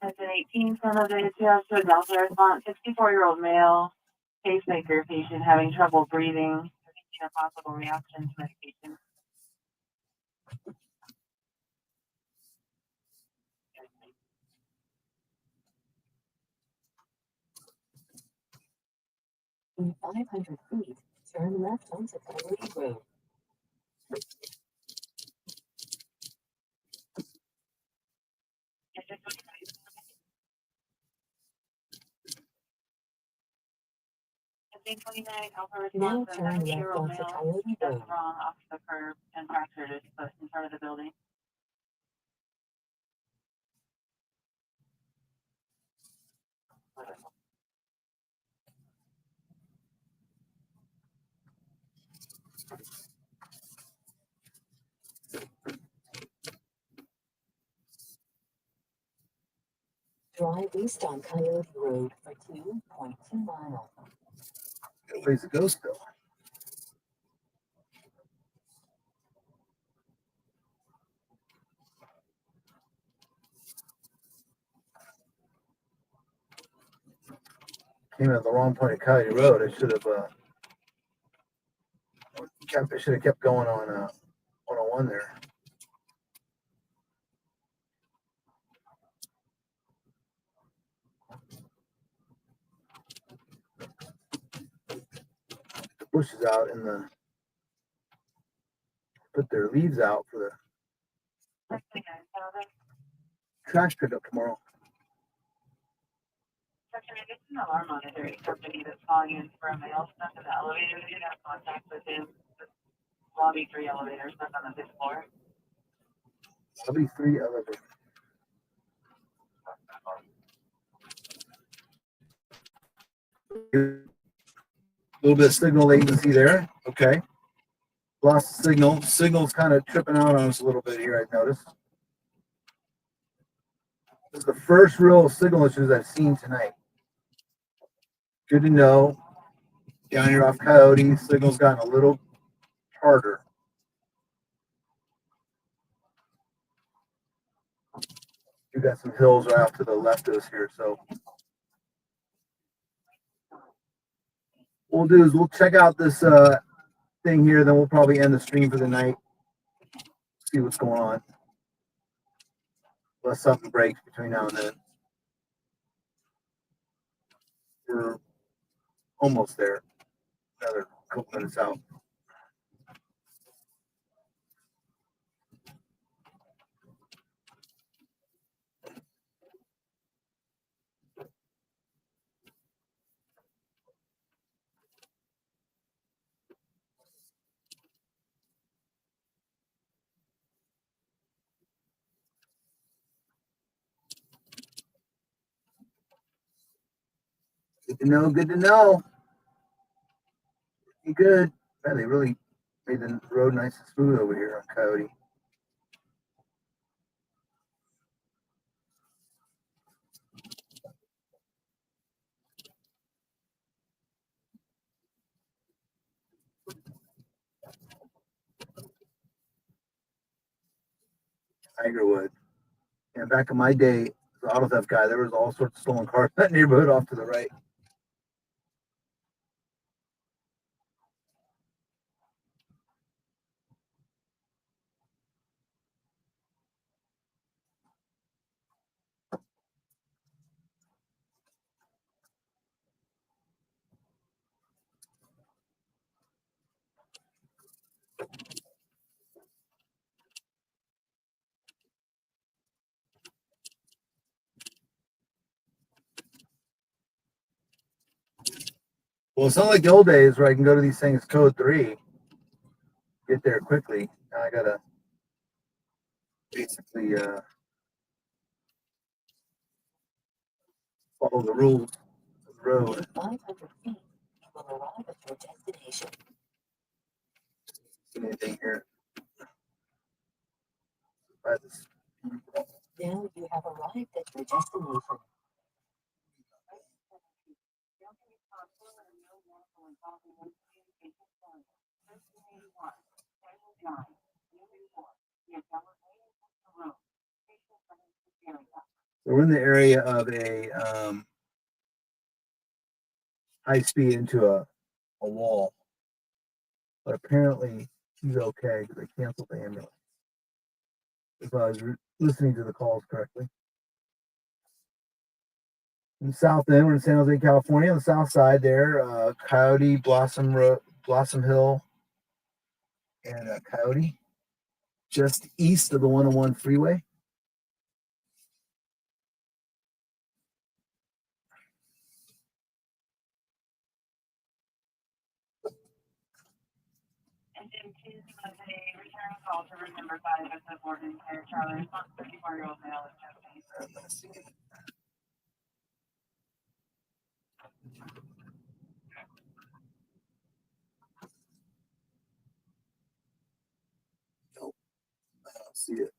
It's an 18 son of a to a Delta response, 64-year-old male, pacemaker patient having trouble breathing, a possible reaction to medication. In 500 feet, turn left onto Coyote Road. Now turn left Year-old onto male, Coyote that's Road. wrong off the curb and fractured his foot in front of the building. Drive east on Coyote Road for 2.2 miles. Got ways to go still. Came at the wrong point of Coyote Road. I should have kept going on 101 there. The bushes out and put their leaves out for the trash pickup tomorrow. It's an alarm monitoring company that's calling in for a male stuck in the elevator. We did have contact with him. The lobby 3 elevator stuck on the 5th floor. Lobby 3 elevator. A little bit of signal latency there. Okay. Lost the signal. Signal's kind of tripping out on us a little bit here, I've noticed. This is the first real signal issues I've seen tonight. Good to know. Down here off Coyote, signal's gotten a little harder. We got some hills right off to the left of us here, so what we'll do is we'll check out this thing here, then we'll probably end the stream for the night. See what's going on. Unless something breaks between now and then. We're almost there. Another couple minutes out. Good to know. Good to know. You good? Man, they really made the road nice and smooth over here on Coyote. Tigerwood. And back in my day, the auto theft guy, there was all sorts of stolen cars in that neighborhood off to the right. Well, it's not like the old days where I can go to these things code 3, get there quickly. Now I gotta basically follow the rules of the road. 500 feet, you will arrive at your destination. See anything here? By this. Now you have arrived at your destination. So we're in the area of a high speed into a wall, but apparently he's okay because they canceled the ambulance. If I was listening to the calls correctly. In the south end, we're in San Jose, California. On the south side there, Coyote, Blossom Hill, and Coyote, just east of the 101 freeway. Engine 2 was a return call to room number 5 at the Borden Care Charlie. Response 34-year-old male with chest pain. Nope, I don't see it.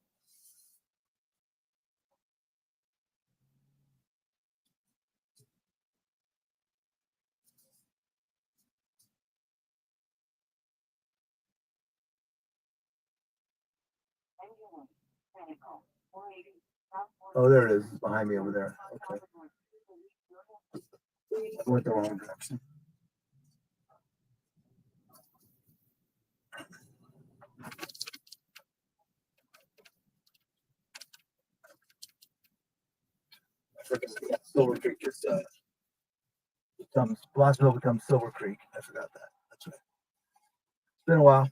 Oh, there it is. It's behind me over there. Okay. I went the wrong direction. Silver Creek just becomes Blossville becomes Silver Creek. I forgot that. That's right. It's been a while.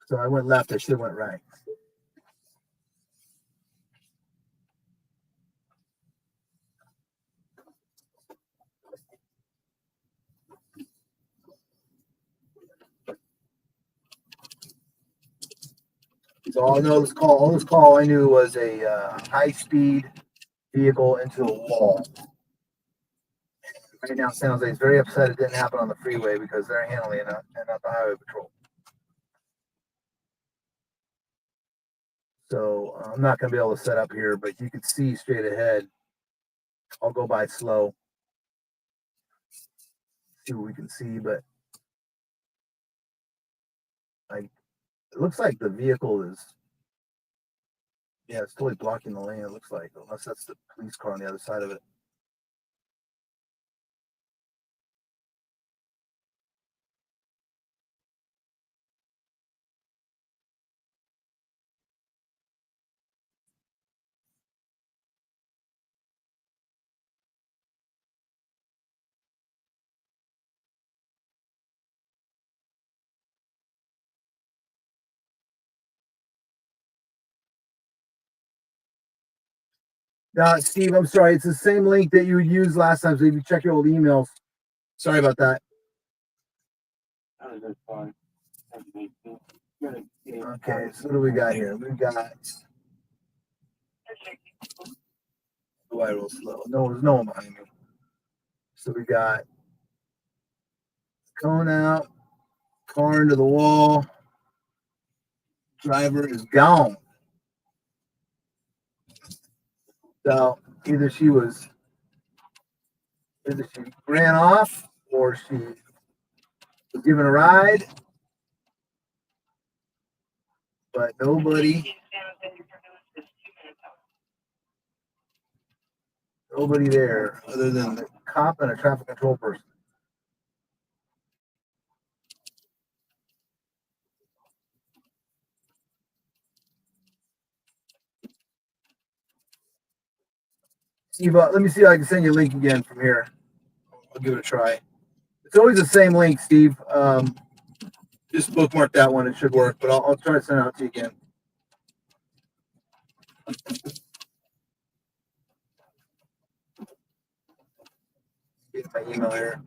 So I went left. I should have went right. So all this call I knew was a high-speed vehicle into a wall. Right now, San Jose is very upset it didn't happen on the freeway because they're handling it and not the highway patrol. So I'm not going to be able to set up here, but you can see straight ahead. I'll go by slow. See what we can see, but it looks like the vehicle is, yeah, it's totally blocking the lane. It looks like, unless that's the police car on the other side of it. Steve, I'm sorry. It's the same link that you used last time. So if you check your old emails, sorry about that. That's fine. Okay, so what do we got here? We've got Go by real slow. No, there's no one behind me. So we got cone out, car into the wall. Driver is gone. So either she ran off or she was given a ride, but nobody there other than the cop and a traffic control person. Steve, let me see if I can send you a link again from here. I'll give it a try. It's always the same link, Steve. Just bookmark that one. It should work, but I'll try to send it out to you again. Get my email here.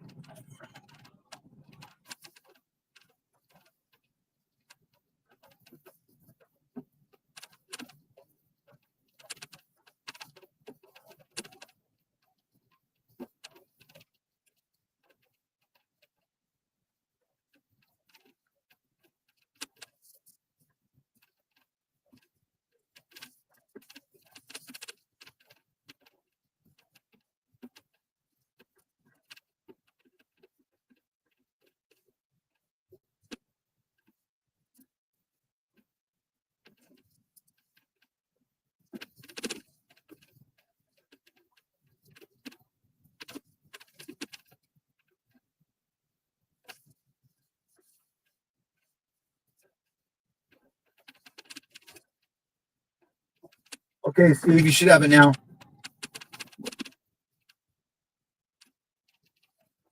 Okay, Steve, you should have it now.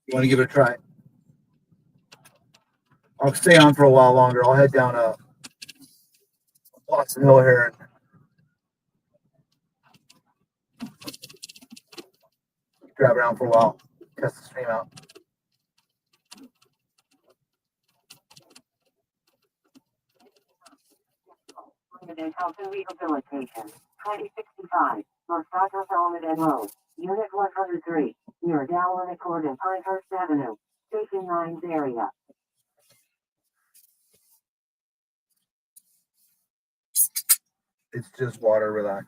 You want to give it a try? I'll stay on for a while longer. I'll head down Boston Hill here and drive around for a while, test the stream out. Permanent Health and Rehabilitation, 2065, Los Gatos Almaden Road, Unit 103, near Dowling Accord and Pinehurst Avenue, Station 9's area. It's just water, relax.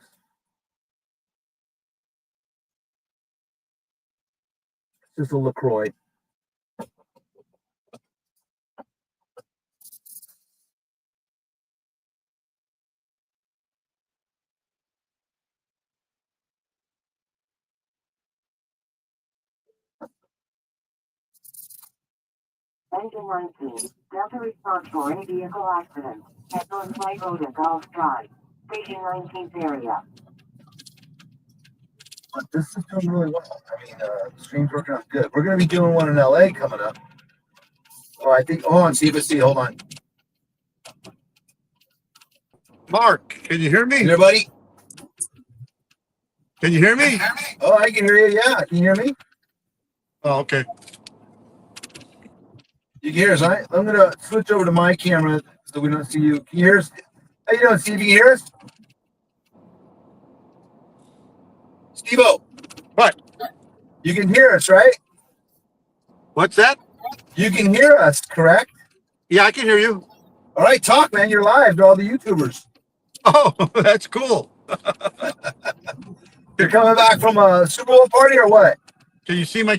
It's just a LaCroix. Engine 19, Delta response for any vehicle accident, at North Flight Road and Golf Drive, Station 19's area. But this is doing really well. I mean, the stream's working out good. We're going to be doing one in LA coming up. Oh, I think, hold on, CBC, hold on. Mark, can you hear me? Hey, buddy. Can you hear me? Oh, I can hear you. Yeah, can you hear me? Oh, okay. You can hear us, right? I'm going to switch over to my camera so we don't see you. Can you hear us? How you doing, Steve? You can hear us? Steve-O. What? You can hear us, right? What's that? You can hear us, correct? Yeah, I can hear you. All right, talk, man. You're live to all the YouTubers. Oh, that's cool. You're coming back from a Super Bowl party or what? Can you see my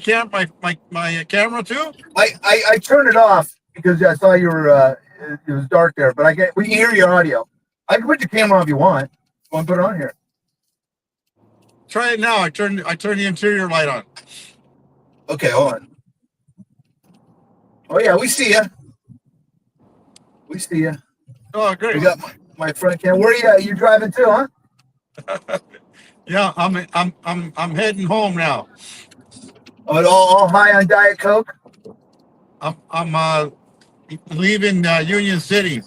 my camera too? I turned it off because I saw you were it was dark there, but we can hear your audio. I can put your camera on if you want. You want to put it on here? Try it now. I turn the interior light on. Okay, hold on. Oh yeah, we see you. We see you. Oh, great. We got my front camera. Where are you at? You driving too, huh? Yeah, I'm heading home now. Oh, all high on Diet Coke? I'm leaving Union City.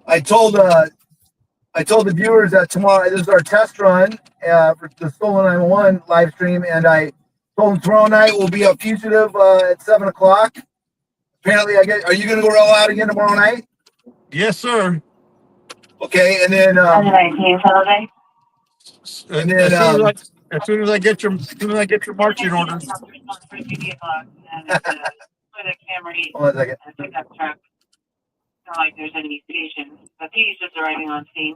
I told the viewers that tomorrow this is our test run for the Stolen 911 live stream, and I told them tomorrow night we'll be a fugitive at 7 o'clock. Apparently, are you going to go roll out again tomorrow night? Yes, sir. Okay, and then 19 Saturday. And As then, soon as soon as I get your marching orders. For the vehicle, and it's for the Camry hold on a second. and pickup truck. Not like there's any stations. The P's just arriving on scene.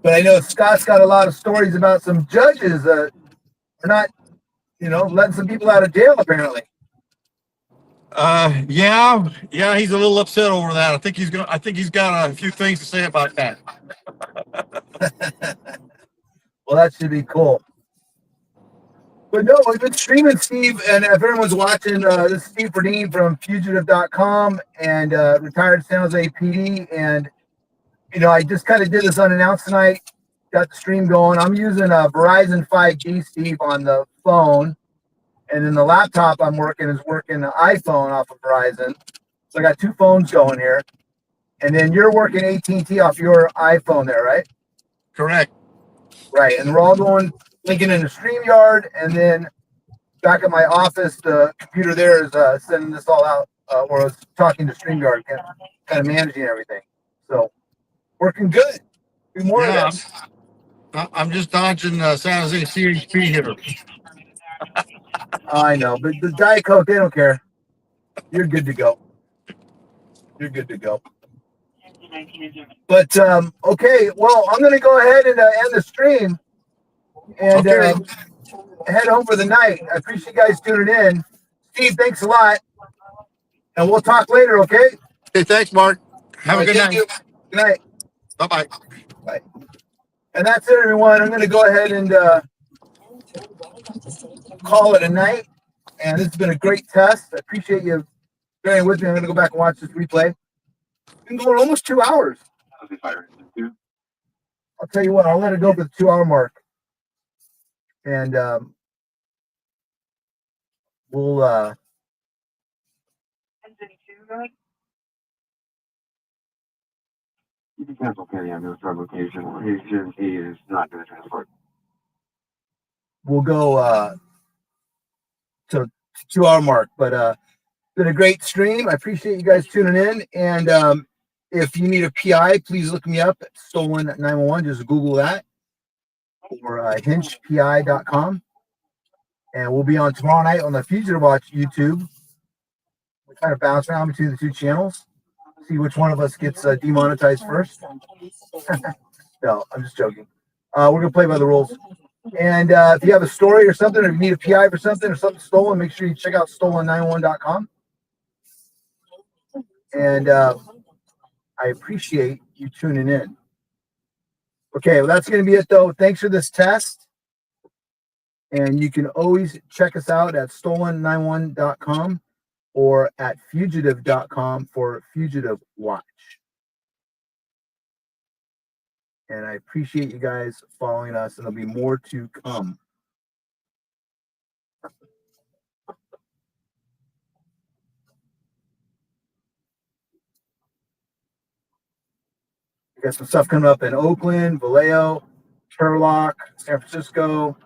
But I know Scott's got a lot of stories about some judges that are not, letting some people out of jail apparently. Yeah, he's a little upset over that. I think he's got a few things to say about that. Well, that should be cool. But no, we've been streaming, Steve, and if everyone's watching, this is Steve Verdeen from fugitive.com and retired San Jose PD. And, I just kind of did this unannounced tonight, got the stream going. I'm using a Verizon 5G, Steve, on the phone. And then the laptop I'm working is working the iPhone off of Verizon. So I got two phones going here. And then you're working AT&T off your iPhone there, right? Correct. Right. And we're all going, linking into StreamYard. And then back at my office, the computer there is sending this all out, or I was talking to StreamYard, kind of managing everything. So working good. Do more of Yeah, that. I'm just dodging San Jose CHP here. I know, but the Diet Coke, they don't care. You're good to go. You're good to go. But okay, well, I'm gonna go ahead and end the stream and Okay. head home for the night. I appreciate you guys tuning in. Steve, thanks a lot, and we'll talk later. Okay? Okay, thanks, Mark. Have All a right, good thank night. you. Good night. Bye-bye. Bye. And that's it, everyone. I'm gonna go ahead and call it a night. And this has been a great test. I appreciate you bearing with me. I'm gonna go back and watch this replay. Been going almost 2 hours. I'll tell you what, I'll let it go for the 2 hour mark. And we'll You can cancel Kenny on this location. He is not going to transport. we'll go to 2 hour mark. But been a great stream. I appreciate you guys tuning in. And if you need a PI, please look me up at Stolen 911. Just Google that, or hinchpi.com. And we'll be on tomorrow night on the Fugitive Watch YouTube. We kind of bounce around between the two channels, see which one of us gets demonetized first. No, I'm just joking. We're gonna play by the rules. And if you have a story or something, or you need a PI for something or something stolen, make sure you check out stolen911.com. And I appreciate you tuning in. Okay, well, that's going to be it, though. Thanks for this test. And you can always check us out at stolen911.com or at fugitive.com for Fugitive Watch. And I appreciate you guys following us, and there'll be more to come. We got some stuff coming up in Oakland, Vallejo, Turlock, San Francisco.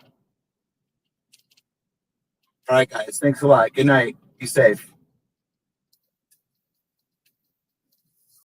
All right, guys. Thanks a lot. Good night. Be safe.